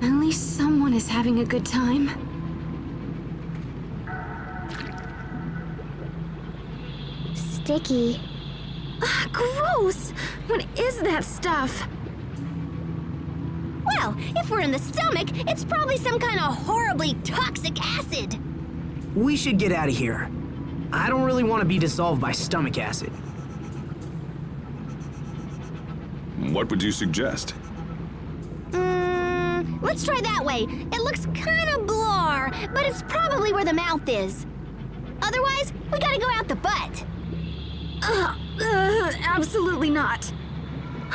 At least someone is having a good time. Sticky. Gross! What is that stuff? Well, if we're in the stomach, it's probably some kind of horribly toxic acid. We should get out of here. I don't really want to be dissolved by stomach acid. What would you suggest? Let's try that way. It looks kind of blur, but it's probably where the mouth is. Otherwise, we gotta go out the butt. Absolutely not.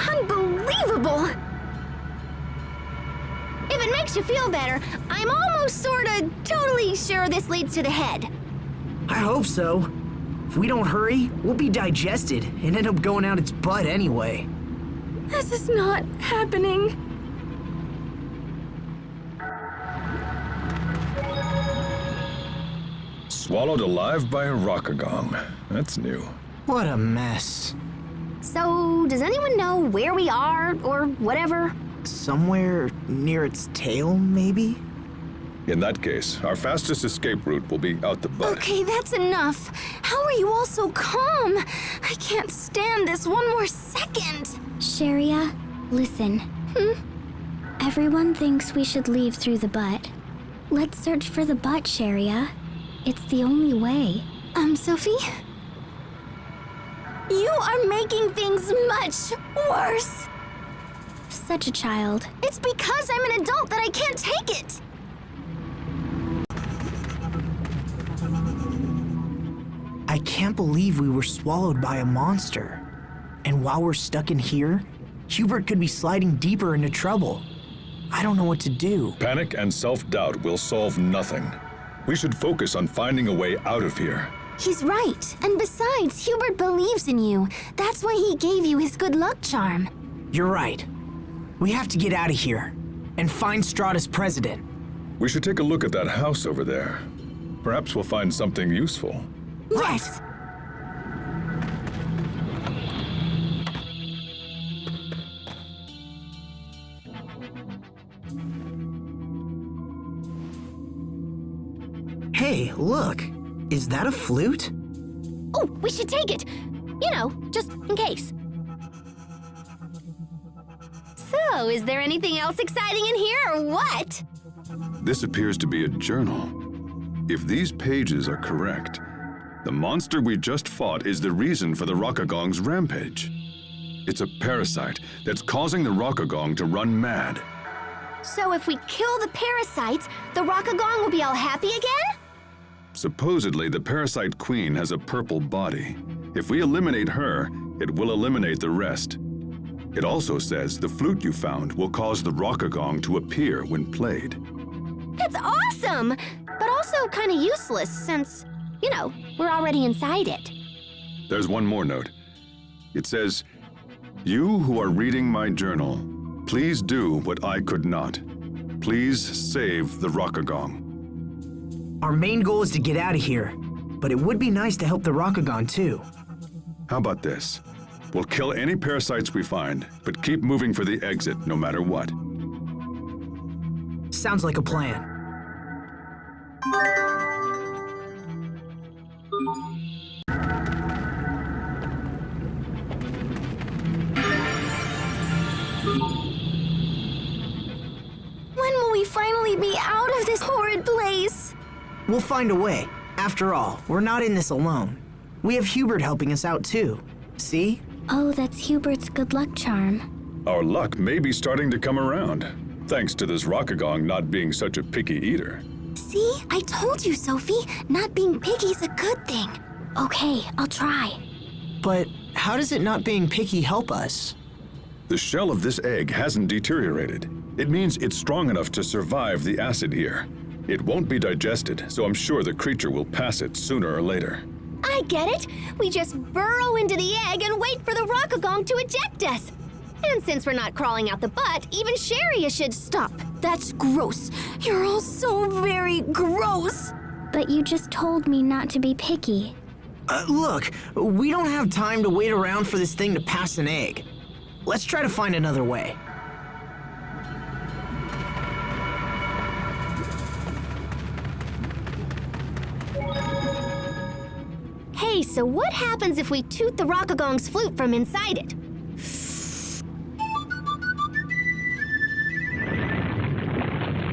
Unbelievable! If it makes you feel better, I'm almost sorta totally sure this leads to the head. I hope so. If we don't hurry, we'll be digested and end up going out its butt anyway. This is not happening. Swallowed alive by a 록가간. That's new. What a mess. So, does anyone know where we are, or whatever? Somewhere near its tail, maybe? In that case, our fastest escape route will be out the butt. Okay, that's enough. How are you all so calm? I can't stand this one more second. Sharia, listen. Everyone thinks we should leave through the butt. Let's search for the butt, Sharia. It's the only way. Sophie? You are making things much worse. Such a child. It's because I'm an adult that I can't take it. I can't believe we were swallowed by a monster. And while we're stuck in here, Hubert could be sliding deeper into trouble. I don't know what to do. Panic and self-doubt will solve nothing. We should focus on finding a way out of here. He's right. And besides, Hubert believes in you. That's why he gave you his good luck charm. You're right. We have to get out of here and find Strata's president. We should take a look at that house over there. Perhaps we'll find something useful. Yes! Hey, look. Is that a flute? Oh, we should take it. You know, just in case. So, is there anything else exciting in here, or what? This appears to be a journal. If these pages are correct, the monster we just fought is the reason for the 록가gan's rampage. It's a parasite that's causing the 록가gan to run mad. So if we kill the parasites, the 록가gan will be all happy again? Supposedly, the parasite queen has a purple body. If we eliminate her, it will eliminate the rest. It also says the flute you found will cause the Rockagong to appear when played. That's awesome! But also kind of useless since, you know, we're already inside it. There's one more note. It says, "You who are reading my journal, please do what I could not. Please save the Rockagong." Our main goal is to get out of here, but it would be nice to help the Rockagong too. How about this? We'll kill any parasites we find, but keep moving for the exit no matter what. Sounds like a plan. When will we finally be out of this horrid place? We'll find a way. After all, we're not in this alone. We have Hubert helping us out too. See? Oh, that's Hubert's good luck charm. Our luck may be starting to come around, thanks to this Rockagong not being such a picky eater. See? I told you, Sophie. Not being picky's a good thing. Okay, I'll try. But how does it not being picky help us? The shell of this egg hasn't deteriorated. It means it's strong enough to survive the acid here. It won't be digested, so I'm sure the creature will pass it sooner or later. I get it. We just burrow into the egg and wait for the Rockagong to eject us. And since we're not crawling out the butt, even Sharia should stop. That's gross. You're all so very gross. But you just told me not to be picky. Look, we don't have time to wait around for this thing to pass an egg. Let's try to find another way. Hey, so what happens if we toot the Rockagong's flute from inside it?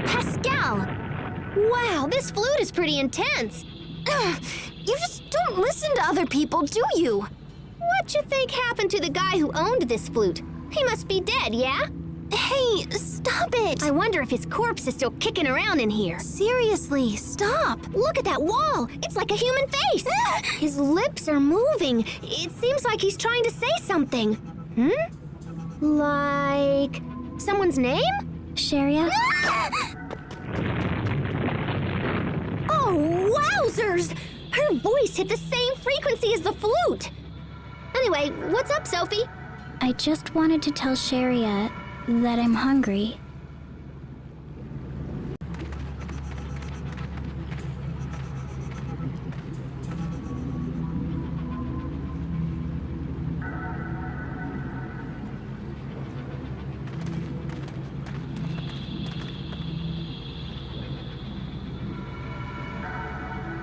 Pascal! Wow, this flute is pretty intense. Ugh, you just don't listen to other people, do you? What you think happened to the guy who owned this flute? He must be dead, yeah? Hey, stop it! I wonder if his corpse is still kicking around in here. Seriously, stop! Look at that wall! It's like a human face! His lips are moving. It seems like he's trying to say something. Like... someone's name? Sharia? Oh, wowzers! Her voice hit the same frequency as the flute! Anyway, what's up, Sophie? I just wanted to tell Sharia that I'm hungry.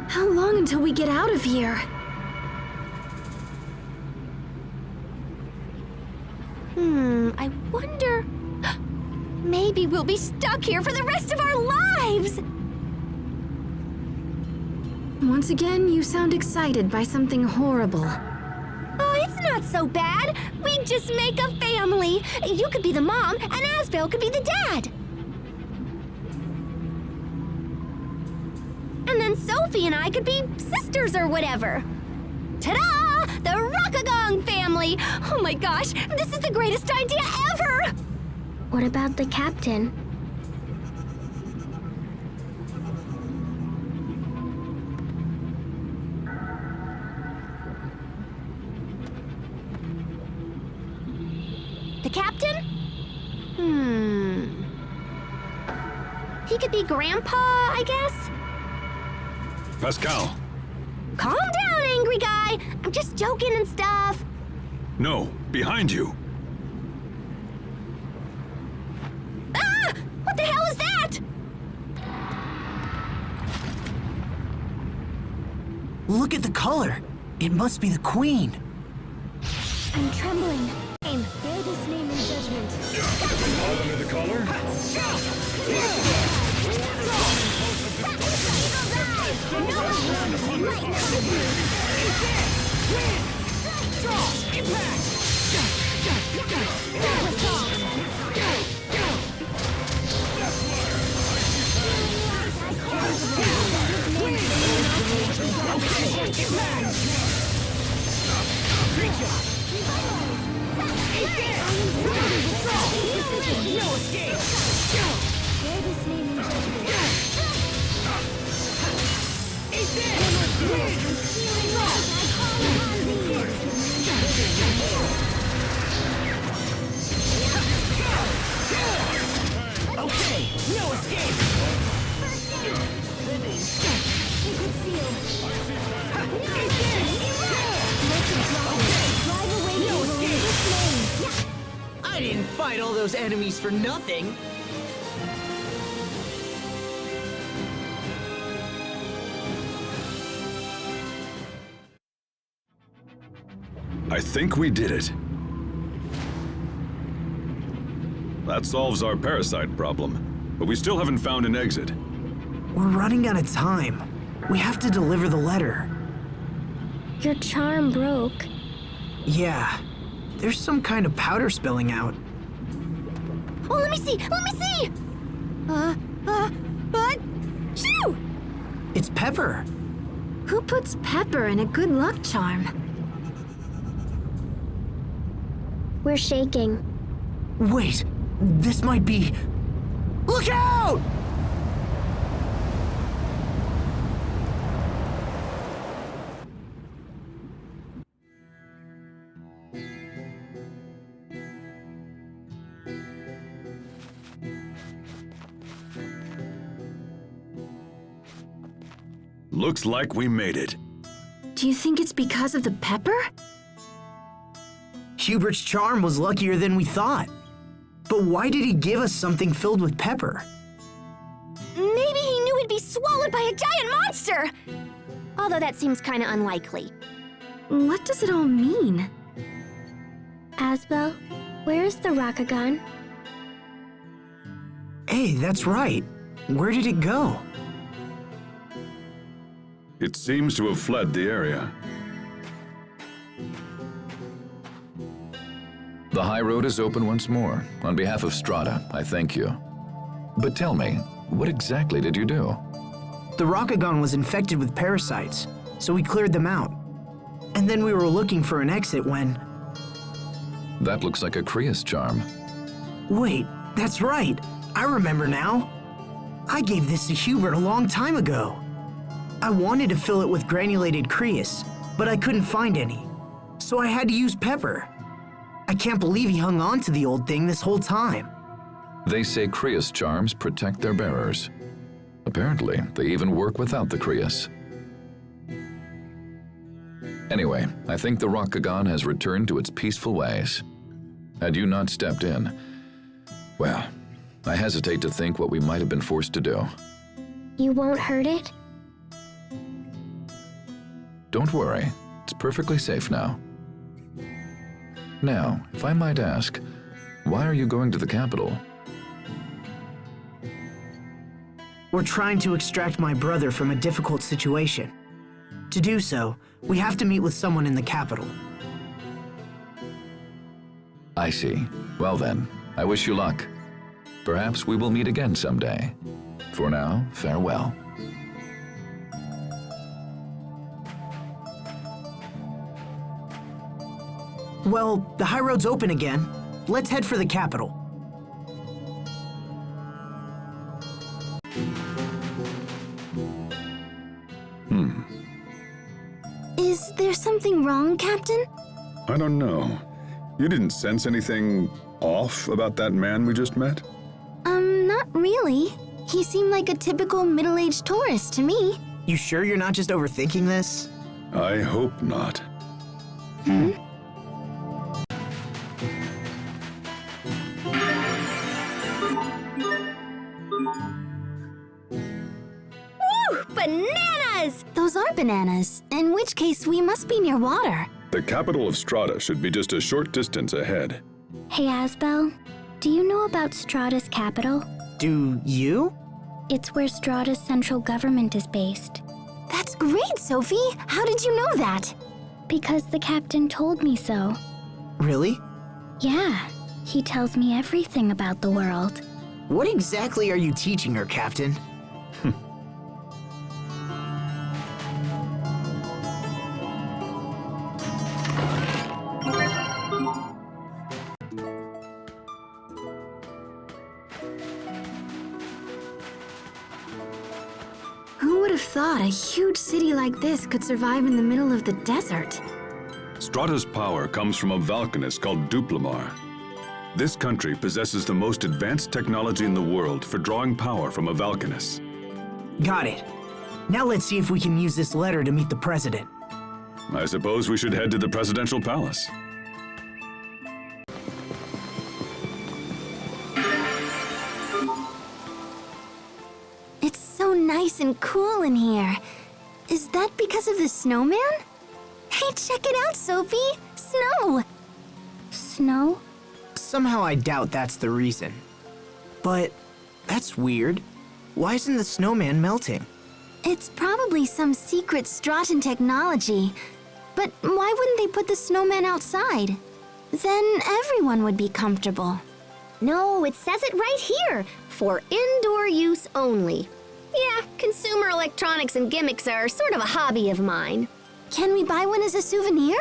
How long until we get out of here? I wonder... Maybe we'll be stuck here for the rest of our lives! Once again, you sound excited by something horrible. Oh, it's not so bad. We just make a family. You could be the mom, and Asbel could be the dad. And then Sophie and I could be sisters or whatever. Ta-da! The Rockagong family! Oh my gosh, this is the greatest idea ever! What about the captain? The captain? He could be Grandpa, I guess? Pascal. Calm down, angry guy. I'm just joking and stuff. No, behind you. Ah! What the hell is that? Look at the color. It must be the queen. I'm trembling. Bear this name in judgment. Look at the color. I didn't fight all those enemies for nothing. I think we did it. That solves our parasite problem, but we still haven't found an exit. We're running out of time. We have to deliver the letter. Your charm broke. Yeah, there's some kind of powder spilling out. Oh, let me see! Let me see! Shoo! It's Pepper. Who puts pepper in a good luck charm? We're shaking. Wait, this might be... Look out! Looks like we made it. Do you think it's because of the pepper? Hubert's charm was luckier than we thought. But why did he give us something filled with pepper? Maybe he knew he'd be swallowed by a giant monster! Although that seems kinda unlikely. What does it all mean? Asbel, where's the 록가간? Hey, that's right. Where did it go? It seems to have fled the area. The high road is open once more. On behalf of Strata, I thank you. But tell me, what exactly did you do? The 록가간 was infected with parasites, so we cleared them out. And then we were looking for an exit when... That looks like a Krius charm. Wait, that's right. I remember now. I gave this to Hubert a long time ago. I wanted to fill it with granulated Krius, but I couldn't find any. So I had to use pepper. I can't believe he hung on to the old thing this whole time. They say Krius charms protect their bearers. Apparently, they even work without the Krius. Anyway, I think the 록가간 has returned to its peaceful ways. Had you not stepped in, well, I hesitate to think what we might have been forced to do. You won't hurt it? Don't worry, it's perfectly safe now. Now, if I might ask, why are you going to the capital? We're trying to extract my brother from a difficult situation. To do so, we have to meet with someone in the capital. I see. Well then, I wish you luck. Perhaps we will meet again someday. For now, farewell. Well, the high road's open again. Let's head for the capital. Is there something wrong, Captain? I don't know. You didn't sense anything off about that man we just met? Not really. He seemed like a typical middle-aged tourist to me. You sure you're not just overthinking this? I hope not. Woo! Bananas! Those are bananas, in which case we must be near water. The capital of Strata should be just a short distance ahead. Hey, Asbel, do you know about Strata's capital? Do you? It's where Strata's central government is based. That's great, Sophie! How did you know that? Because the captain told me so. Really? Yeah, he tells me everything about the world. What exactly are you teaching her, Captain? thought a huge city like this could survive in the middle of the desert? Strata's power comes from a volcanist called Duplimar. This country possesses the most advanced technology in the world for drawing power from a volcanist. Got it. Now let's see if we can use this letter to meet the president. I suppose we should head to the presidential palace. It's so nice and cool in here. Is that because of the snowman? Hey, check it out, Sophie! Snow! Snow? Somehow I doubt that's the reason. But that's weird. Why isn't the snowman melting? It's probably some secret Stratan technology. But why wouldn't they put the snowman outside? Then everyone would be comfortable. No, it says it right here. For indoor use only. Yeah, consumer electronics and gimmicks are sort of a hobby of mine. Can we buy one as a souvenir?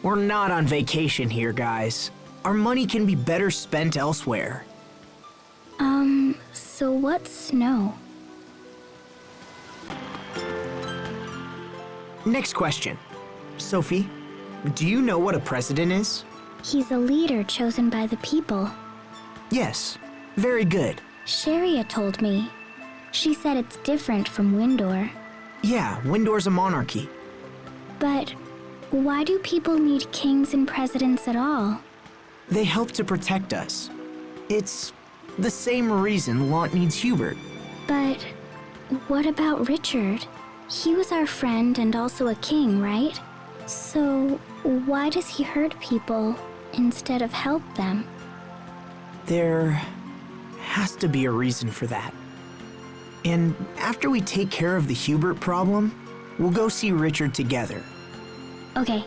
We're not on vacation here, guys. Our money can be better spent elsewhere. So what's snow? Next question. Sophie, do you know what a president is? He's a leader chosen by the people. Yes, very good. Sharia told me. She said it's different from Windor. Yeah, Windor's a monarchy. But why do people need kings and presidents at all? They help to protect us. It's the same reason Lant needs Hubert. But what about Richard? He was our friend and also a king, right? So why does he hurt people instead of help them? There has to be a reason for that. And after we take care of the Hubert problem, we'll go see Richard together. Okay.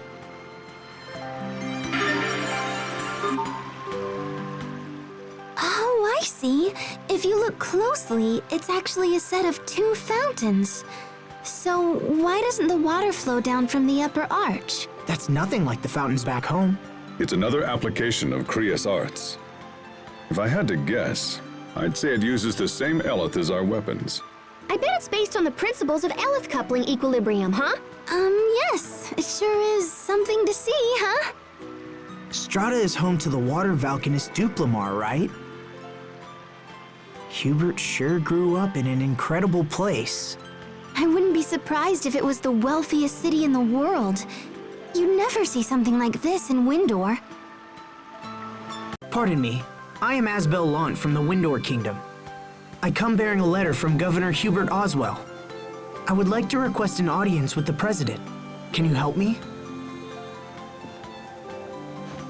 Oh, I see. If you look closely, it's actually a set of 2 fountains. So why doesn't the water flow down from the upper arch? That's nothing like the fountains back home. It's another application of Krios arts. If I had to guess, I'd say it uses the same eleth as our weapons. I bet it's based on the principles of eleth coupling equilibrium, huh? Yes. It sure is something to see, huh? Strata is home to the water volcanist Duplimar, right? Hubert sure grew up in an incredible place. I wouldn't be surprised if it was the wealthiest city in the world. You never see something like this in Windor. Pardon me. I am Asbel Lant from the Windor Kingdom. I come bearing a letter from Governor Hubert Oswell. I would like to request an audience with the President. Can you help me?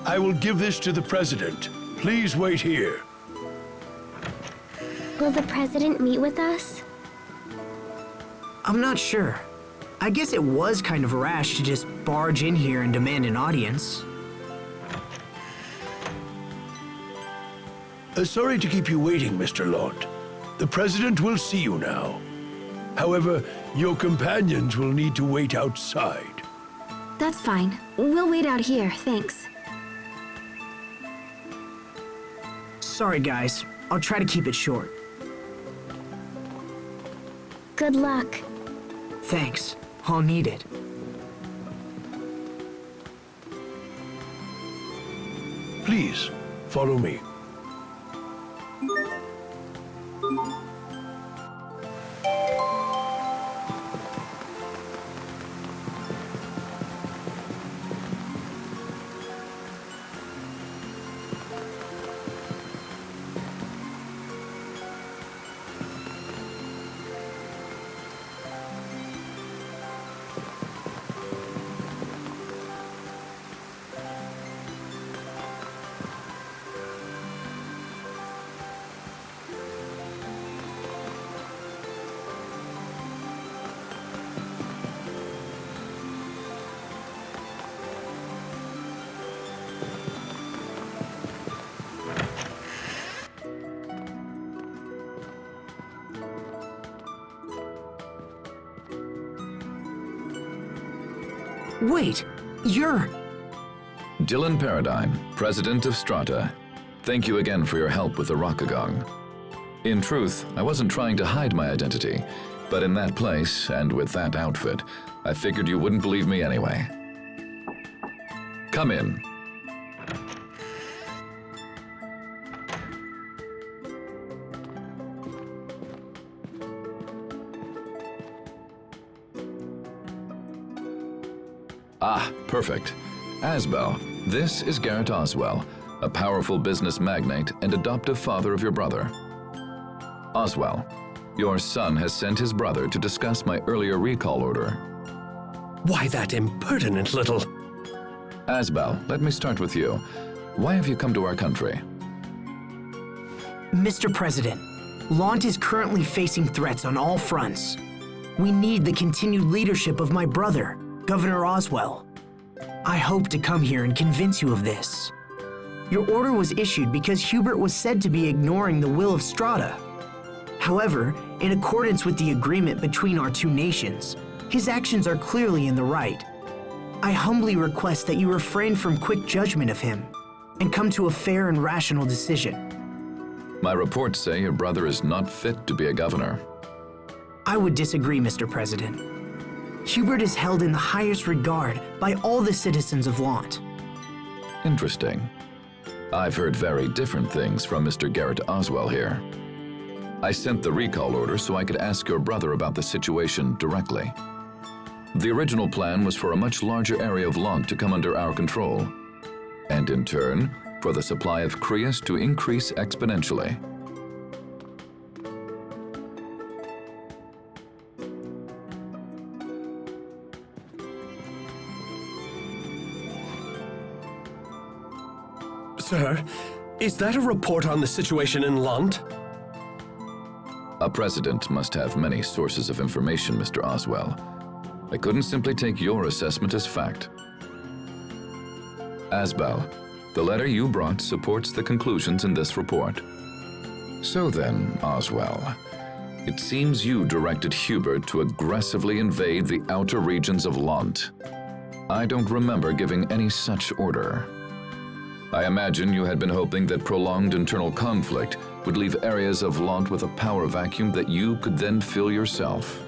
I will give this to the President. Please wait here. Will the president meet with us? I'm not sure. I guess it was kind of rash to just barge in here and demand an audience. Sorry to keep you waiting, Mr. Lant. The President will see you now. However, your companions will need to wait outside. That's fine. We'll wait out here, thanks. Sorry, guys. I'll try to keep it short. Good luck. Thanks. I'll need it. Please, follow me. Wait, you're... Dylan Paradigm, President of Strata. Thank you again for your help with the 록가간. In truth, I wasn't trying to hide my identity, But in that place, and with that outfit, I figured you wouldn't believe me anyway. Come in. Ah, perfect. Asbel, this is Garrett Oswell, a powerful business magnate and adoptive father of your brother. Oswell, your son has sent his brother to discuss my earlier recall order. Why that impertinent little... Asbel, let me start with you. Why have you come to our country? Mr. President, Lant is currently facing threats on all fronts. We need the continued leadership of my brother, Governor Oswell. I hope to come here and convince you of this. Your order was issued because Hubert was said to be ignoring the will of Strata. However, in accordance with the agreement between our two nations, his actions are clearly in the right. I humbly request that you refrain from quick judgment of him and come to a fair and rational decision. My reports say your brother is not fit to be a governor. I would disagree, Mr. President. Hubert is held in the highest regard by all the citizens of Lant. Interesting. I've heard very different things from Mr. Garrett Oswell here. I sent the recall order so I could ask your brother about the situation directly. The original plan was for a much larger area of Lant to come under our control, and in turn, for the supply of Creus to increase exponentially. Sir, is that a report on the situation in Lant? A president must have many sources of information, Mr. Oswell. I couldn't simply take your assessment as fact. Asbel, the letter you brought supports the conclusions in this report. So then, Oswell, it seems you directed Hubert to aggressively invade the outer regions of Lant. I don't remember giving any such order. I imagine you had been hoping that prolonged internal conflict would leave areas of Lant with a power vacuum that you could then fill yourself.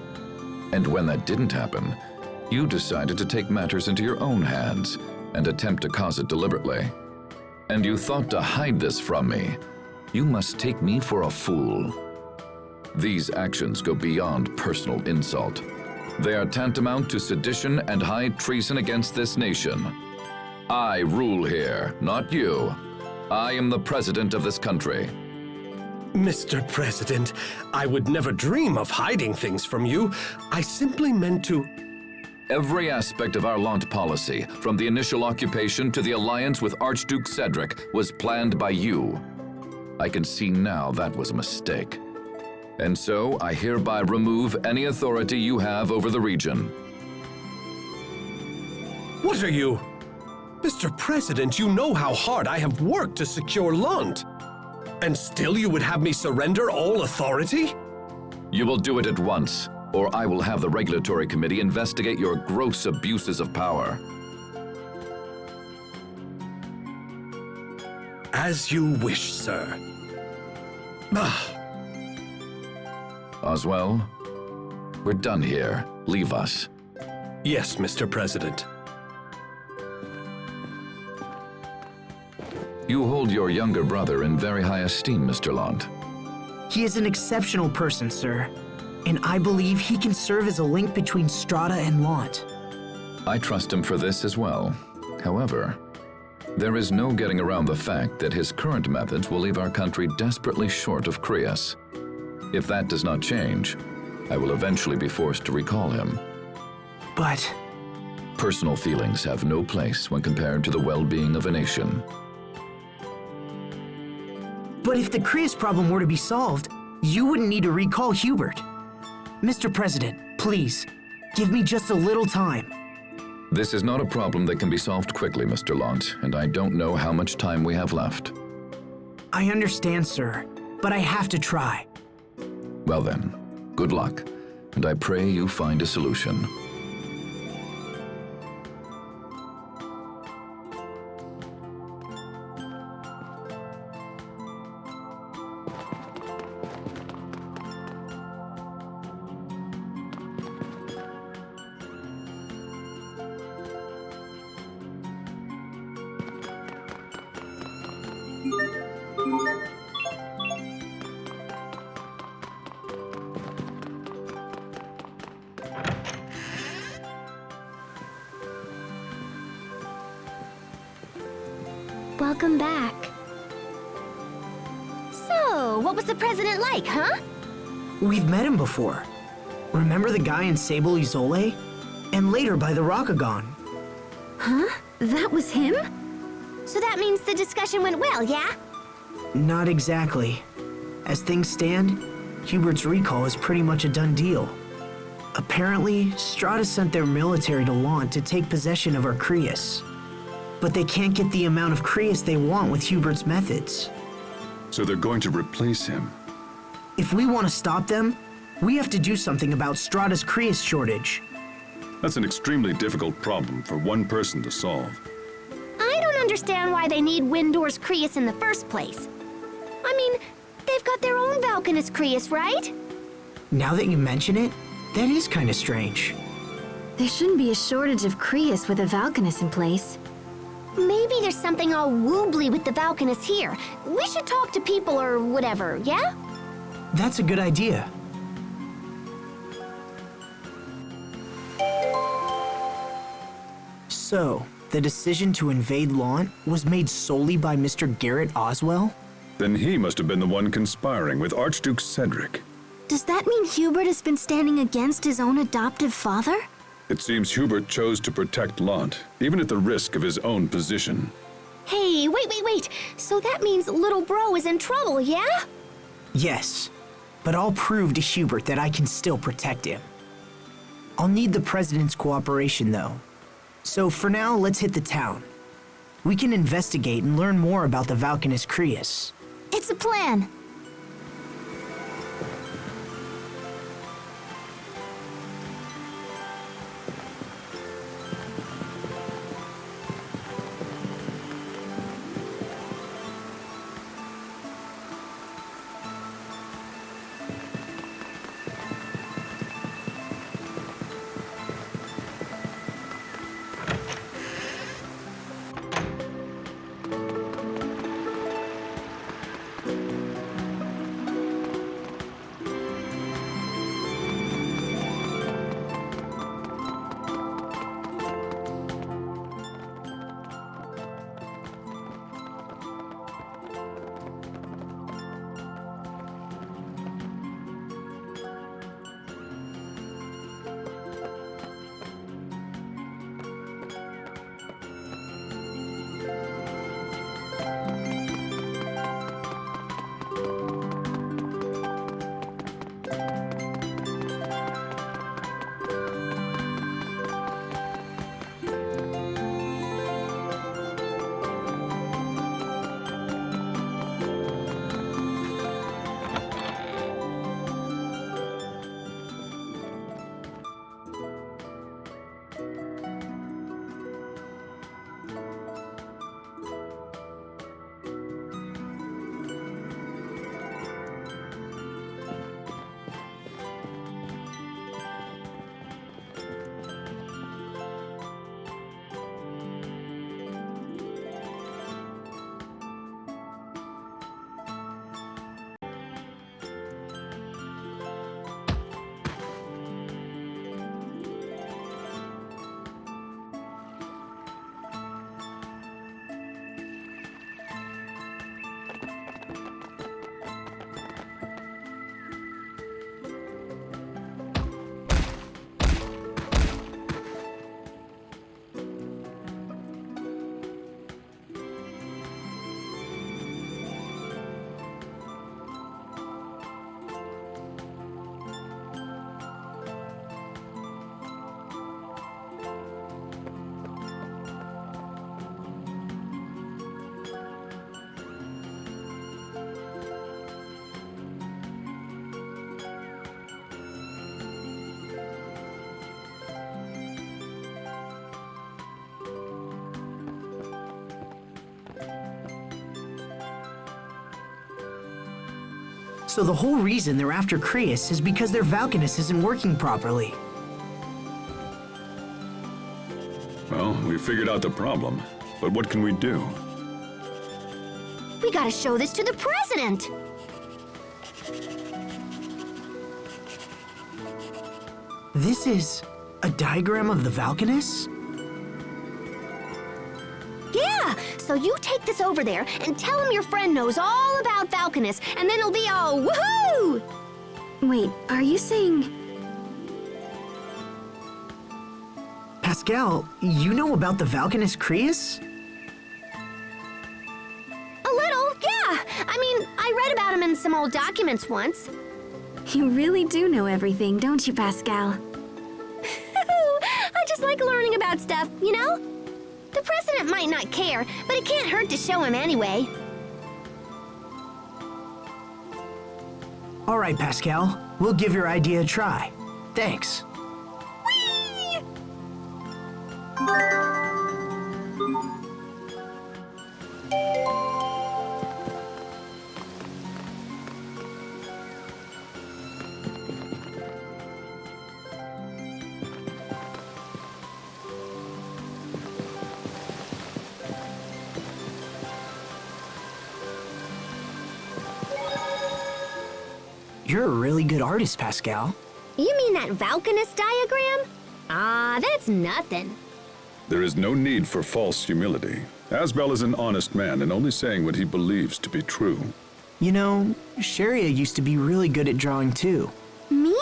And when that didn't happen, you decided to take matters into your own hands and attempt to cause it deliberately. And you thought to hide this from me. You must take me for a fool. These actions go beyond personal insult. They are tantamount to sedition and high treason against this nation. I rule here, not you. I am the president of this country. Mr. President, I would never dream of hiding things from you. I simply meant to... Every aspect of our Lant policy, from the initial occupation to the alliance with Archduke Cedric, was planned by you. I can see now that was a mistake. And so I hereby remove any authority you have over the region. What are you... Mr. President, you know how hard I have worked to secure Lant. And still you would have me surrender all authority? You will do it at once, or I will have the Regulatory Committee investigate your gross abuses of power. As you wish, sir. Oswell, we're done here. Leave us. Yes, Mr. President. You hold your younger brother in very high esteem, Mr. Lant. He is an exceptional person, sir, and I believe he can serve as a link between Strata and Lant. I trust him for this as well. However, there is no getting around the fact that his current methods will leave our country desperately short of Creus. If that does not change, I will eventually be forced to recall him. But... Personal feelings have no place when compared to the well-being of a nation. But if the Creus problem were to be solved, you wouldn't need to recall Hubert. Mr. President, please, give me just a little time. This is not a problem that can be solved quickly, Mr. Lant, and I don't know how much time we have left. I understand, sir, but I have to try. Well then, good luck, and I pray you find a solution. Welcome back. So, what was the president like, huh? We've met him before. Remember the guy in Sable Isole? And later by the 록가간. Huh? That was him? So that means the discussion went well, yeah? Not exactly. As things stand, Hubert's recall is pretty much a done deal. Apparently, Strata sent their military to Lant to take possession of Arcreus. But they can't get the amount of Creus they want with Hubert's methods. So they're going to replace him. If we want to stop them, we have to do something about Strata's Creus shortage. That's an extremely difficult problem for one person to solve. I don't understand why they need Windor's Creus in the first place. I mean, they've got their own Valkanus Creus, right? Now that you mention it, that is kind of strange. There shouldn't be a shortage of Creus with a Valkanus in place. Maybe there's something all woobly with the Valkanus here. We should talk to people or whatever, yeah? That's a good idea. So, the decision to invade Lant was made solely by Mr. Garrett Oswell? Then he must have been the one conspiring with Archduke Cedric. Does that mean Hubert has been standing against his own adoptive father? It seems Hubert chose to protect Lant, even at the risk of his own position. Hey, wait. So that means little bro is in trouble, yeah? Yes, but I'll prove to Hubert that I can still protect him. I'll need the President's cooperation, though. So for now, let's hit the town. We can investigate and learn more about the Valkanus Creus. It's a plan. So the whole reason they're after Creus is because their Valkanus isn't working properly. Well, we figured out the problem, but what can we do? We gotta show this to the president! This is a diagram of the Valkanus? Yeah! So you take this over there and tell him your friend knows all about Valkanus, and then it'll be all woohoo! Wait, are you saying... Pascal, you know about the Valkanus Creus? A little, yeah. I mean, I read about him in some old documents once. You really do know everything, don't you, Pascal? I just like learning about stuff, you know? The president might not care, but it can't hurt to show him anyway. All right, Pascal. We'll give your idea a try. Thanks. Whee! You're a really good artist, Pascal. You mean that Valkanus diagram? Ah, that's nothing. There is no need for false humility. Asbel is an honest man and only saying what he believes to be true. You know, Sharia used to be really good at drawing too. Me?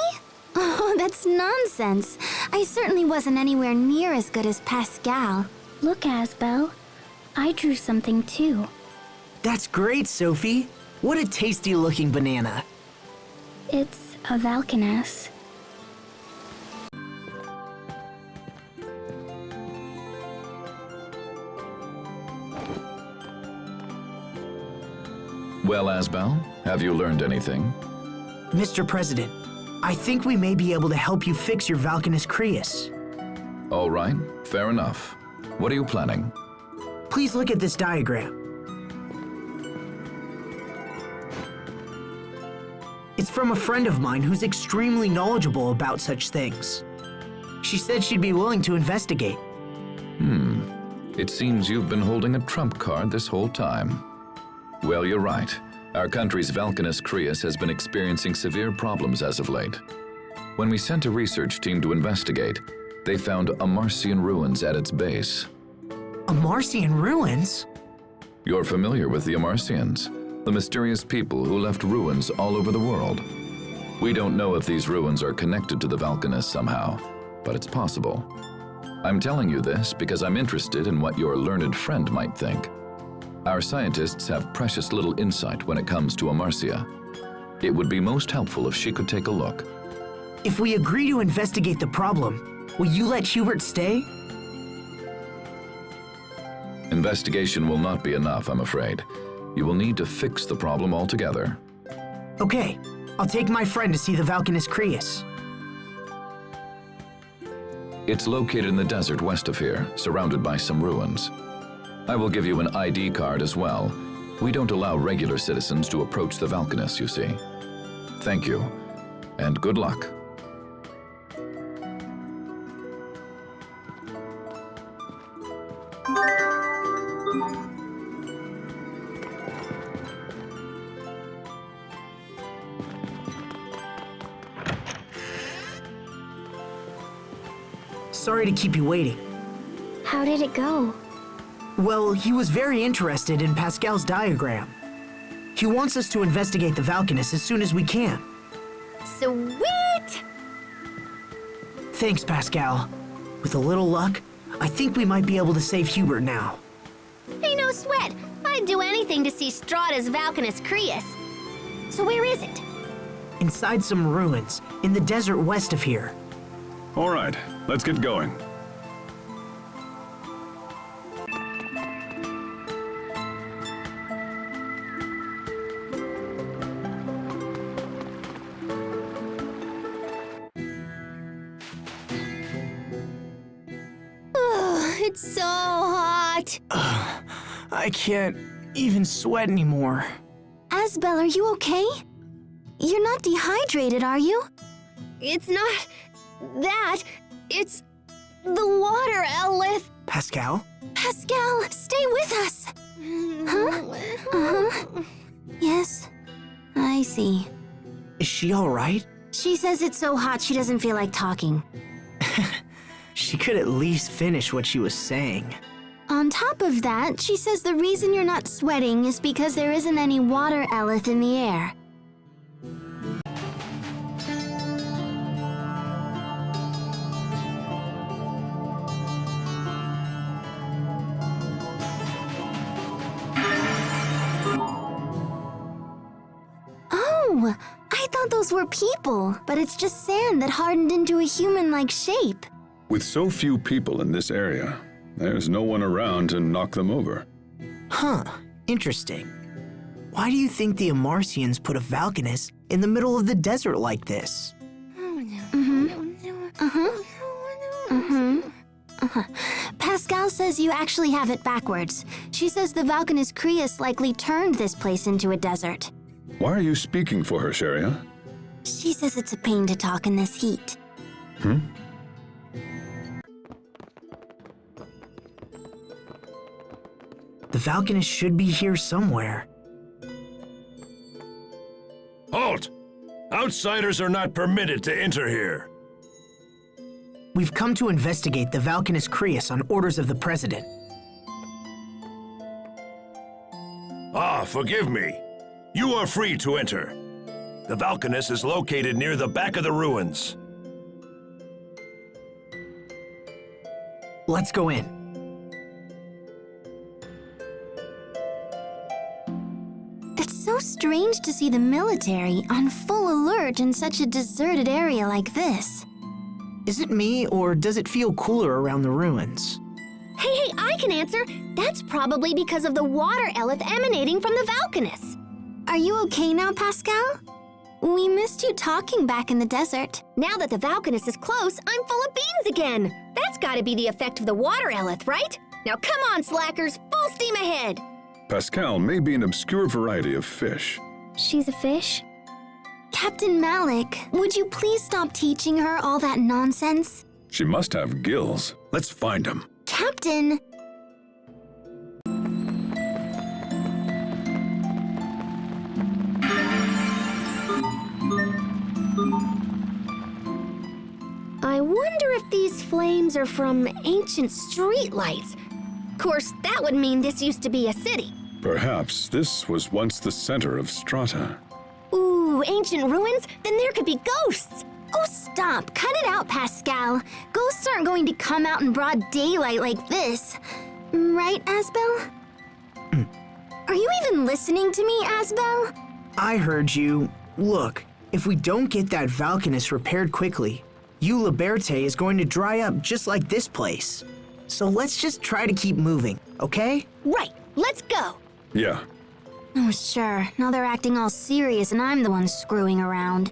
Oh, that's nonsense. I certainly wasn't anywhere near as good as Pascal. Look, Asbel. I drew something too. That's great, Sophie. What a tasty-looking banana. It's a Valkanus. Well, Asbel, have you learned anything? Mr. President, I think we may be able to help you fix your Valkanus Creus. All right, fair enough. What are you planning? Please look at this diagram. It's from a friend of mine who's extremely knowledgeable about such things. She said she'd be willing to investigate. It seems you've been holding a trump card this whole time. Well, you're right. Our country's Valkanus Creus has been experiencing severe problems as of late. When we sent a research team to investigate, they found Amarcian ruins at its base. Amarcian ruins? You're familiar with the Amarcians, the mysterious people who left ruins all over the world. We don't know if these ruins are connected to the Valkanus somehow, but it's possible. I'm telling you this because I'm interested in what your learned friend might think. Our scientists have precious little insight when it comes to Amarcia. It would be most helpful if she could take a look. If we agree to investigate the problem, will you let Hubert stay? Investigation will not be enough, I'm afraid. You will need to fix the problem altogether. Okay, I'll take my friend to see the Valkanus Creus. It's located in the desert west of here, surrounded by some ruins. I will give you an ID card as well. We don't allow regular citizens to approach the Valkanus, you see. Thank you, and good luck. Sorry to keep you waiting. How did it go? Well, he was very interested in Pascal's diagram. He wants us to investigate the Valkanus as soon as we can. Sweet! Thanks, Pascal. With a little luck, I think we might be able to save Hubert now. Hey, no sweat. I'd do anything to see Strata's Valkanus Creus. So where is it? Inside some ruins, in the desert west of here. All right, let's get going. It's so hot. I can't even sweat anymore. Asbel, are you okay? You're not dehydrated, are you? It's not that. It's the water, Elith. Pascal? Pascal, stay with us. Huh? Uh-huh. Yes, I see. Is she all right? She says it's so hot she doesn't feel like talking. She could at least finish what she was saying. On top of that, she says the reason you're not sweating is because there isn't any water eleth in the air. Oh, I thought those were people, but it's just sand that hardened into a human-like shape. With so few people in this area, there's no one around to knock them over. Huh, interesting. Why do you think the Amarcians put a Valkanus in the middle of the desert like this? Pascal says you actually have it backwards. She says the Valkanus Creus likely turned this place into a desert. Why are you speaking for her, Sharia? She says it's a pain to talk in this heat. The Valkanus should be here somewhere. Halt! Outsiders are not permitted to enter here. We've come to investigate the Valkanus Creus on orders of the President. Ah, forgive me. You are free to enter. The Valkanus is located near the back of the ruins. Let's go in. It's so strange to see the military on full alert in such a deserted area like this. Is it me, or does it feel cooler around the ruins? Hey, I can answer. That's probably because of the water eleth emanating from the Valkanus. Are you okay now, Pascal? We missed you talking back in the desert. Now that the Valkanus is close, I'm full of beans again. That's gotta be the effect of the water eleth, right? Now come on, slackers, full steam ahead. Pascal may be an obscure variety of fish. She's a fish? Captain Malik, would you please stop teaching her all that nonsense? She must have gills. Let's find them. Captain! I wonder if these flames are from ancient streetlights. Of course, that would mean this used to be a city. Perhaps this was once the center of Strata. Ooh, ancient ruins? Then there could be ghosts. Oh, stop. Cut it out, Pascal. Ghosts aren't going to come out in broad daylight like this. Right, Asbel? Are you even listening to me, Asbel? I heard you. Look, if we don't get that Valkanus repaired quickly, Eula Berthe is going to dry up just like this place. So let's just try to keep moving, okay? Right, let's go. Yeah. Oh, sure. Now they're acting all serious and I'm the one screwing around.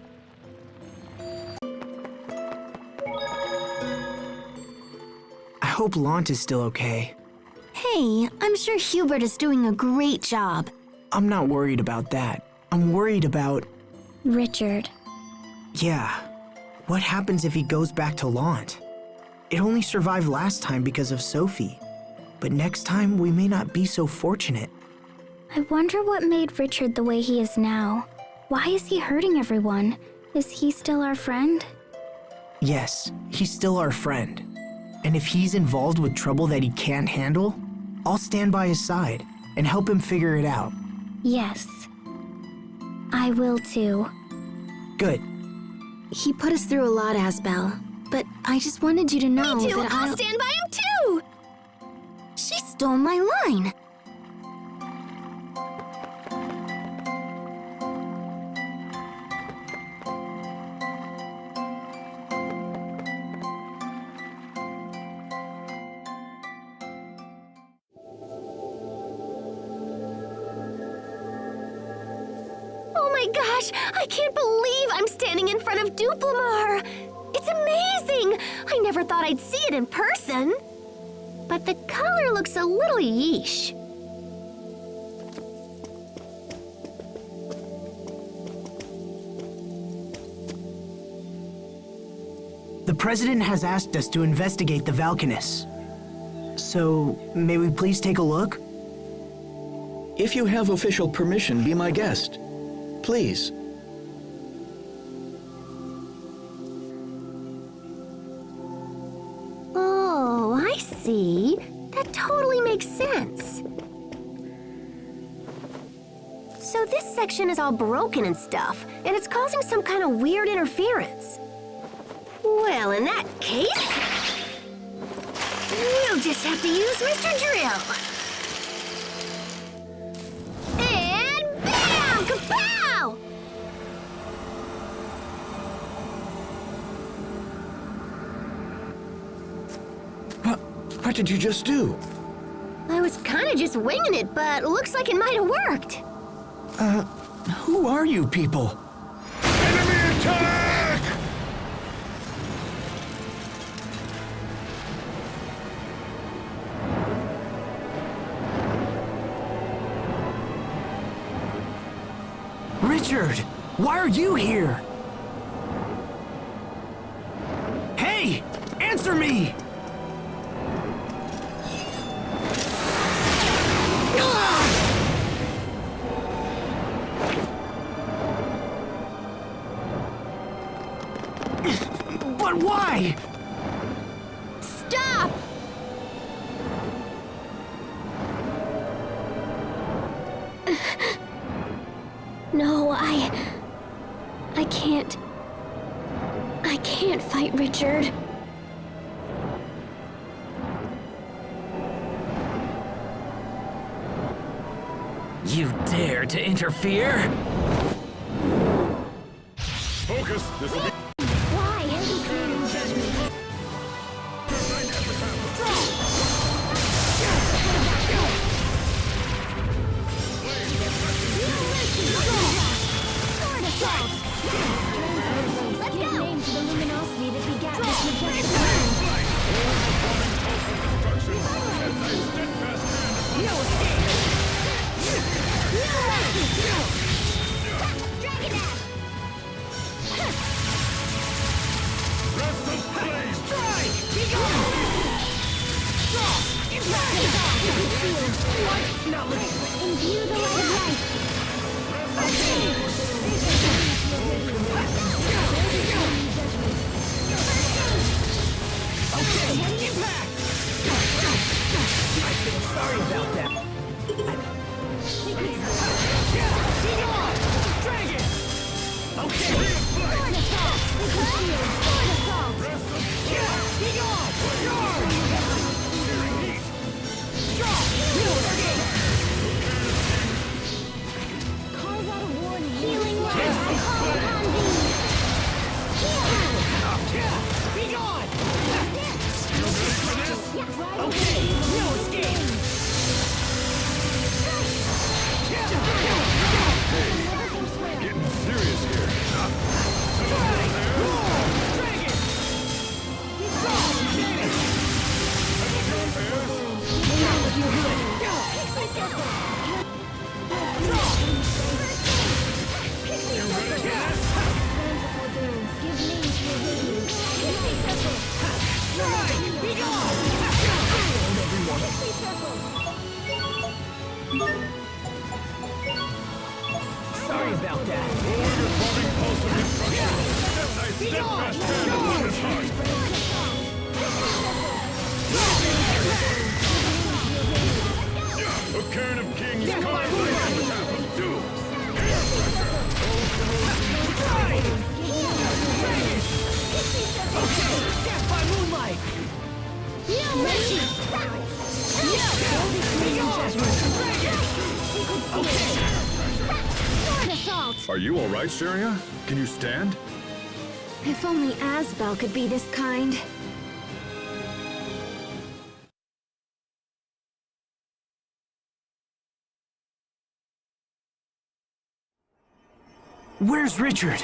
I hope Lant is still okay. Hey, I'm sure Hubert is doing a great job. I'm not worried about that. I'm worried about... Richard. Yeah. What happens if he goes back to Lant? It only survived last time because of Sophie. But next time, we may not be so fortunate. I wonder what made Richard the way he is now. Why is he hurting everyone? Is he still our friend? Yes, he's still our friend. And if he's involved with trouble that he can't handle, I'll stand by his side and help him figure it out. Yes. I will too. Good. He put us through a lot, Asbel. But I just wanted you to know Me too. that I'll stand by him too. She stole my line. Oh my gosh, I can't believe I'm standing in front of Duplimar. It's amazing! I never thought I'd see it in person. But the color looks a little yeesh. The President has asked us to investigate the Valkanus. So, may we please take a look? If you have official permission, be my guest. Please. Oh, I see. That totally makes sense. So this section is all broken and stuff, and it's causing some kind of weird interference. Well, in that case, we'll just have to use Mr. Drill. And bam! Kapow! What did you just do? I was kind of just winging it, but looks like it might have worked. Who are you people? Enemy attack! Richard, why are you here? Hey, answer me! But why? Stop! No, I can't. I can't fight Richard. You dare to interfere? Focus! This will be... Sorry about that. A cairn of kings calling my epitaph of doom. Death by moonlight! Are you all right, Syria? Can you stand? If only Asbel could be this kind. Where's Richard?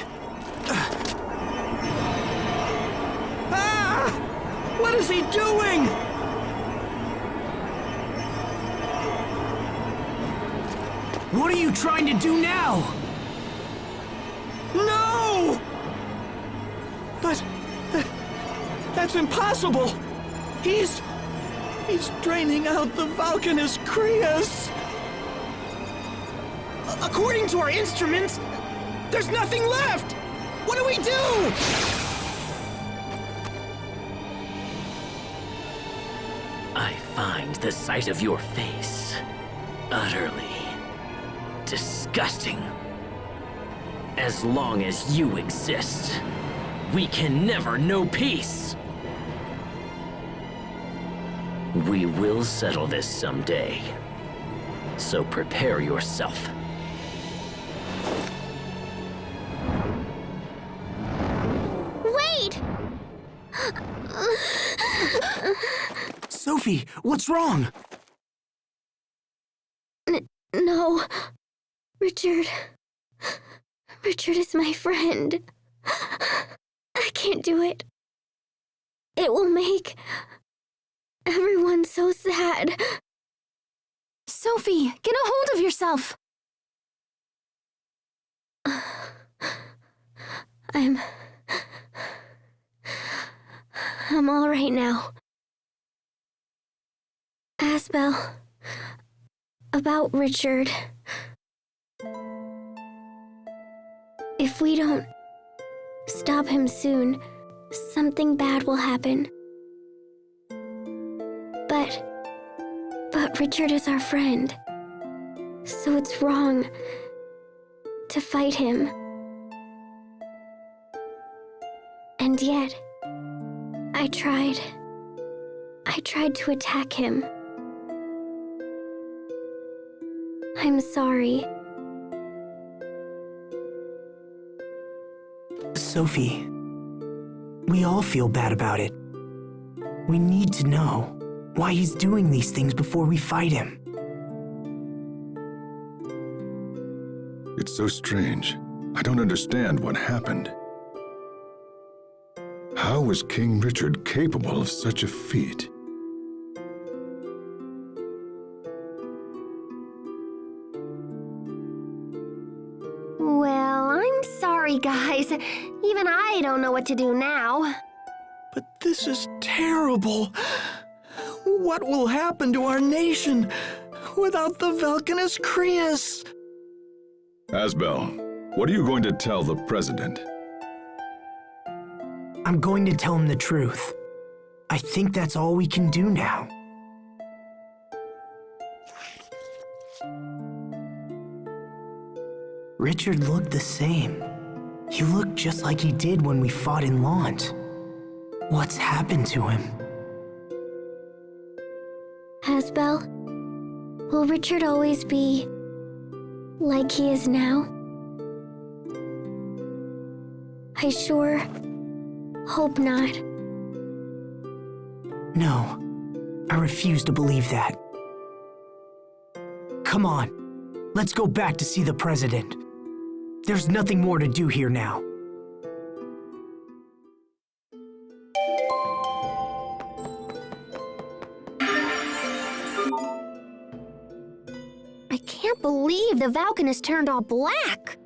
Ah! What is he doing? What are you trying to do now? No! But... that's impossible! He's draining out the Vulcanus Crius! According to our instruments, there's nothing left! What do we do? I find the sight of your face utterly disgusting. As long as you exist, we can never know peace. We will settle this someday, so prepare yourself. Wait! Sophie, what's wrong? No. Richard is my friend. I can't do it. It will make everyone so sad. Sophie, get a hold of yourself. I'm all right now. Asbel, about Richard. If we don't stop him soon, something bad will happen. But Richard is our friend, so it's wrong to fight him. And yet, I tried to attack him. I'm sorry. Sophie, we all feel bad about it. We need to know why he's doing these things before we fight him. It's so strange. I don't understand what happened. How was King Richard capable of such a feat? Well, I'm sorry, guys. Even I don't know what to do now. But this is terrible. What will happen to our nation without the Valkanus Creus? Asbel, what are you going to tell the president? I'm going to tell him the truth. I think that's all we can do now. Richard looked the same. He looked just like he did when we fought in Lant. What's happened to him? Asbel, will Richard always be like he is now? I sure hope not. No, I refuse to believe that. Come on, let's go back to see the president. There's nothing more to do here now. I can't believe the Valkanus turned all black.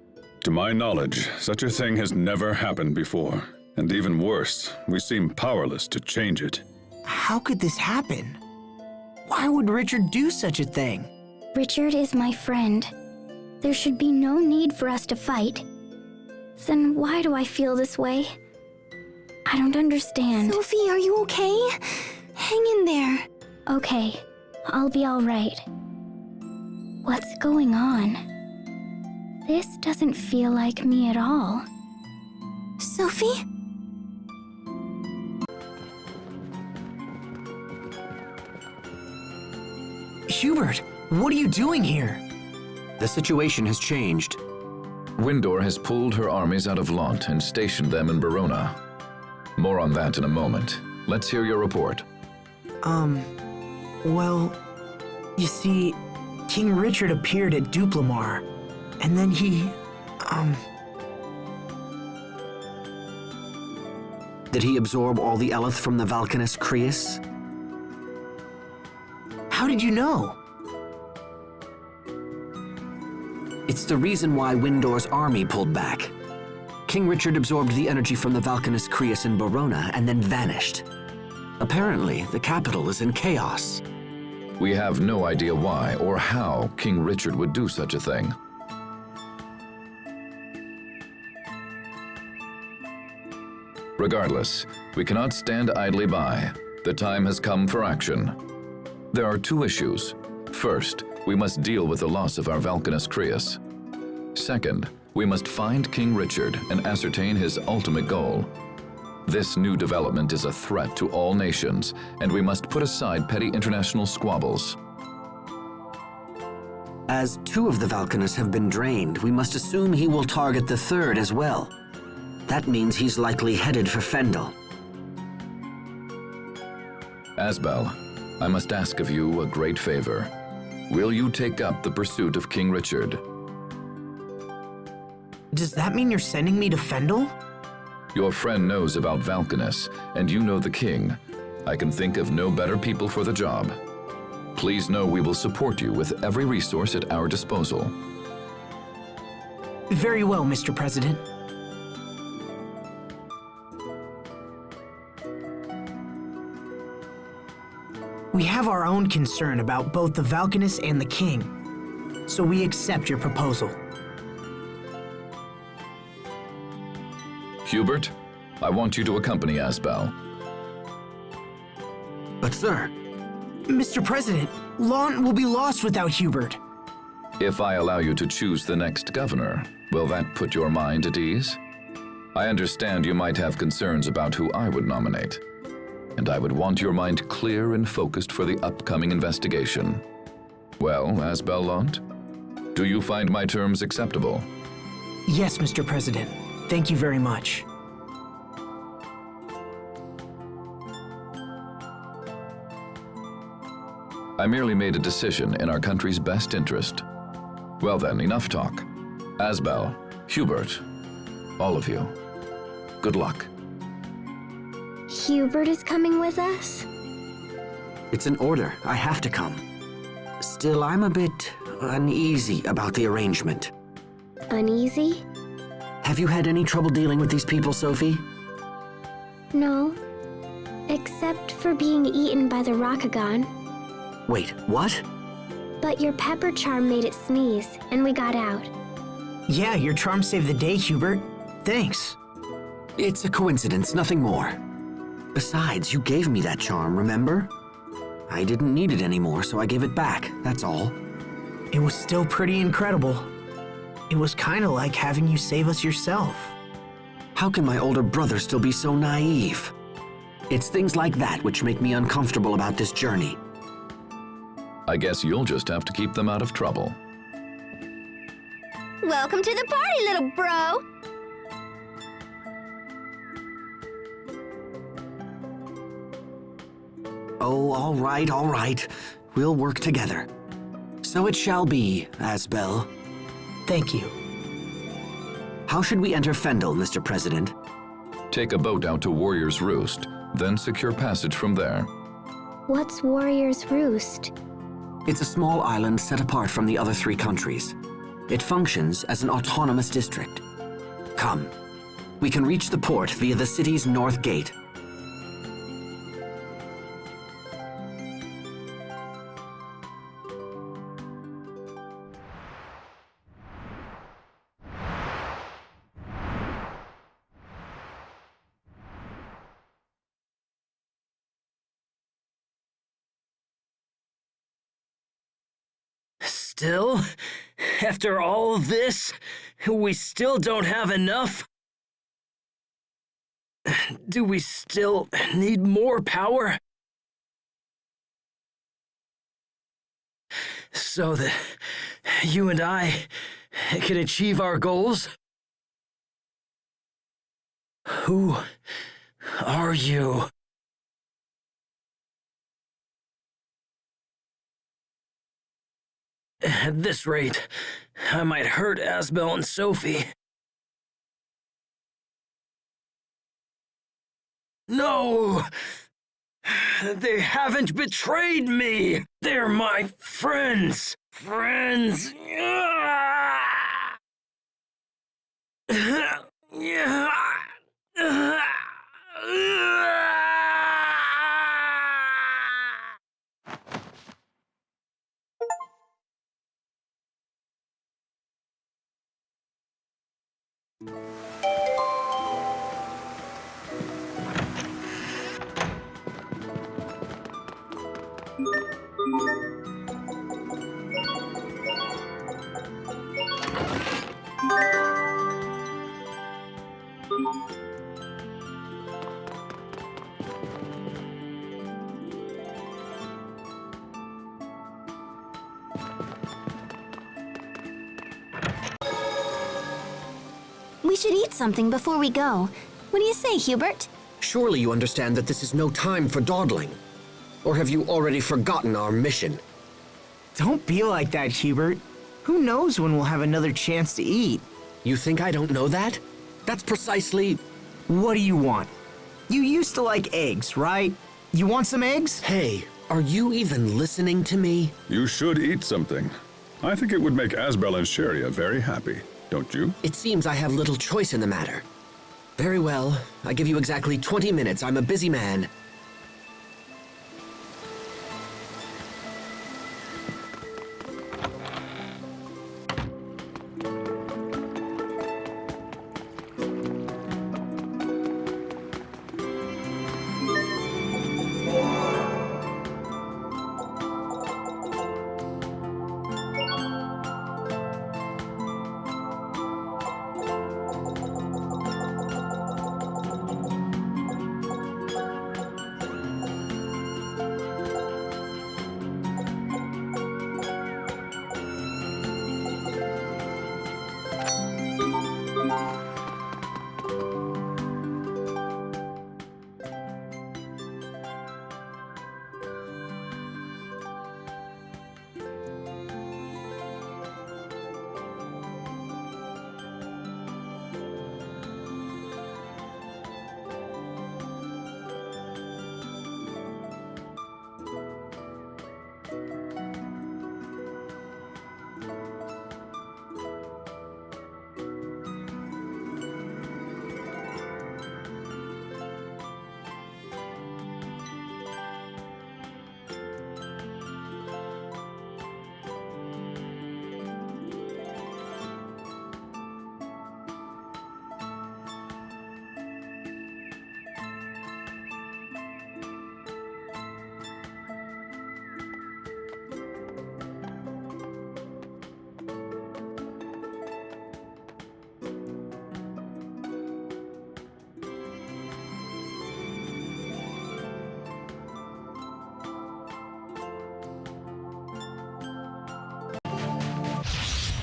To my knowledge, such a thing has never happened before. And even worse, we seem powerless to change it. How could this happen? Why would Richard do such a thing? Richard is my friend. There should be no need for us to fight. Then why do I feel this way? I don't understand. Sophie, are you okay? Hang in there. Okay, I'll be all right. What's going on? This doesn't feel like me at all. Sophie? Hubert, what are you doing here? The situation has changed. Windor has pulled her armies out of Lant and stationed them in Barona. More on that in a moment. Let's hear your report. Well, you see, King Richard appeared at Duplamar, and then he, Did he absorb all the Eleth from the Valkanus Creus? How did you know? It's the reason why Windor's army pulled back. King Richard absorbed the energy from the Valkanus Creus in Barona and then vanished. Apparently, the capital is in chaos. We have no idea why or how King Richard would do such a thing. Regardless, we cannot stand idly by. The time has come for action. There are two issues. First, we must deal with the loss of our Valkanus Creus. Second, we must find King Richard and ascertain his ultimate goal. This new development is a threat to all nations, and we must put aside petty international squabbles. As 2 of the Valkanus have been drained, we must assume he will target the 3rd as well. That means he's likely headed for Fendel. Asbel, I must ask of you a great favor. Will you take up the pursuit of King Richard? Does that mean you're sending me to Fendel? Your friend knows about Valkanus, and you know the king. I can think of no better people for the job. Please know we will support you with every resource at our disposal. Very well, Mr. President. We have our own concern about both the Valkanus and the king, so we accept your proposal. Hubert, I want you to accompany Asbel. But sir... Mr. President, Lant will be lost without Hubert. If I allow you to choose the next governor, will that put your mind at ease? I understand you might have concerns about who I would nominate, and I would want your mind clear and focused for the upcoming investigation. Well, Asbel Lant, do you find my terms acceptable? Yes, Mr. President. Thank you very much. I merely made a decision in our country's best interest. Well then, enough talk. Asbel, Hubert, all of you, good luck. Hubert is coming with us? It's an order. I have to come. Still, I'm a bit uneasy about the arrangement. Uneasy? Have you had any trouble dealing with these people, Sophie? No. Except for being eaten by the 록가간. Wait, what? But your pepper charm made it sneeze, and we got out. Yeah, your charm saved the day, Hubert. Thanks. It's a coincidence, nothing more. Besides, you gave me that charm, remember? I didn't need it anymore, so I gave it back, that's all. It was still pretty incredible. It was kind of like having you save us yourself. How can my older brother still be so naive? It's things like that which make me uncomfortable about this journey. I guess you'll just have to keep them out of trouble. Welcome to the party, little bro! Oh, all right. We'll work together. So it shall be, Asbel. Thank you. How should we enter Fendel, Mr. President? Take a boat out to Warrior's Roost, then secure passage from there. What's Warrior's Roost? It's a small island set apart from the other 3 countries. It functions as an autonomous district. Come. We can reach the port via the city's north gate. Still? After all this, we still don't have enough? Do we still need more power? So that you and I can achieve our goals? Who are you? At this rate, I might hurt Asbel and Sophie. No! They haven't betrayed me! They're my friends! Friends! We should eat something before we go. What do you say, Hubert? Surely you understand that this is no time for dawdling. Or have you already forgotten our mission? Don't be like that, Hubert. Who knows when we'll have another chance to eat? You think I don't know that? That's precisely... What do you want? You used to like eggs, right? You want some eggs? Hey, are you even listening to me? You should eat something. I think it would make Asbel and Sheria very happy, don't you? It seems I have little choice in the matter. Very well. I give you exactly 20 minutes. I'm a busy man.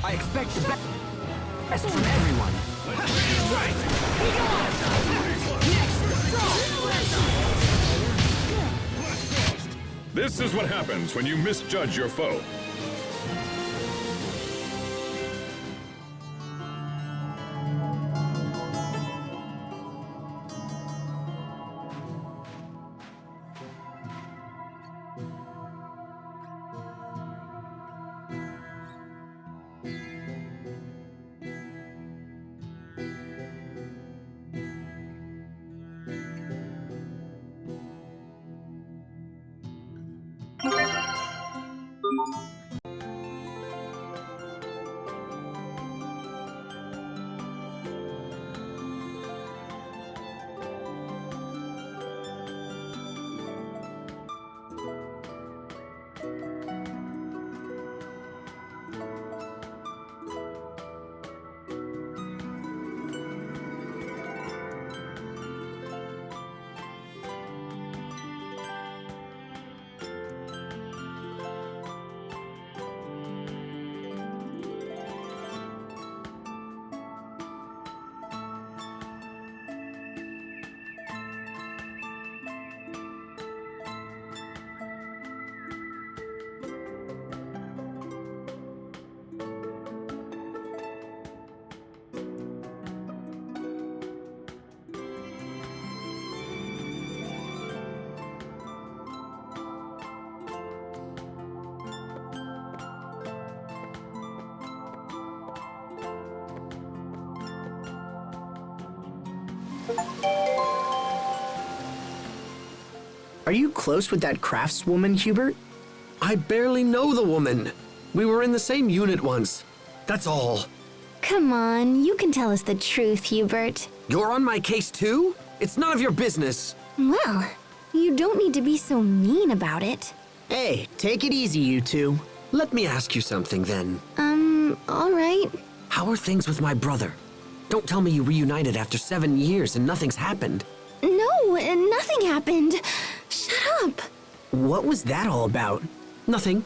I expect the best from everyone. This is what happens when you misjudge your foe. Are you close with that craftswoman, Hubert? I barely know the woman. We were in the same unit once. That's all. Come on, you can tell us the truth, Hubert. You're on my case too? It's none of your business. Well, you don't need to be so mean about it. Hey, take it easy, you two. Let me ask you something then. All right. How are things with my brother? Don't tell me you reunited after 7 years and nothing's happened. No, nothing happened. Shut up. What was that all about? Nothing.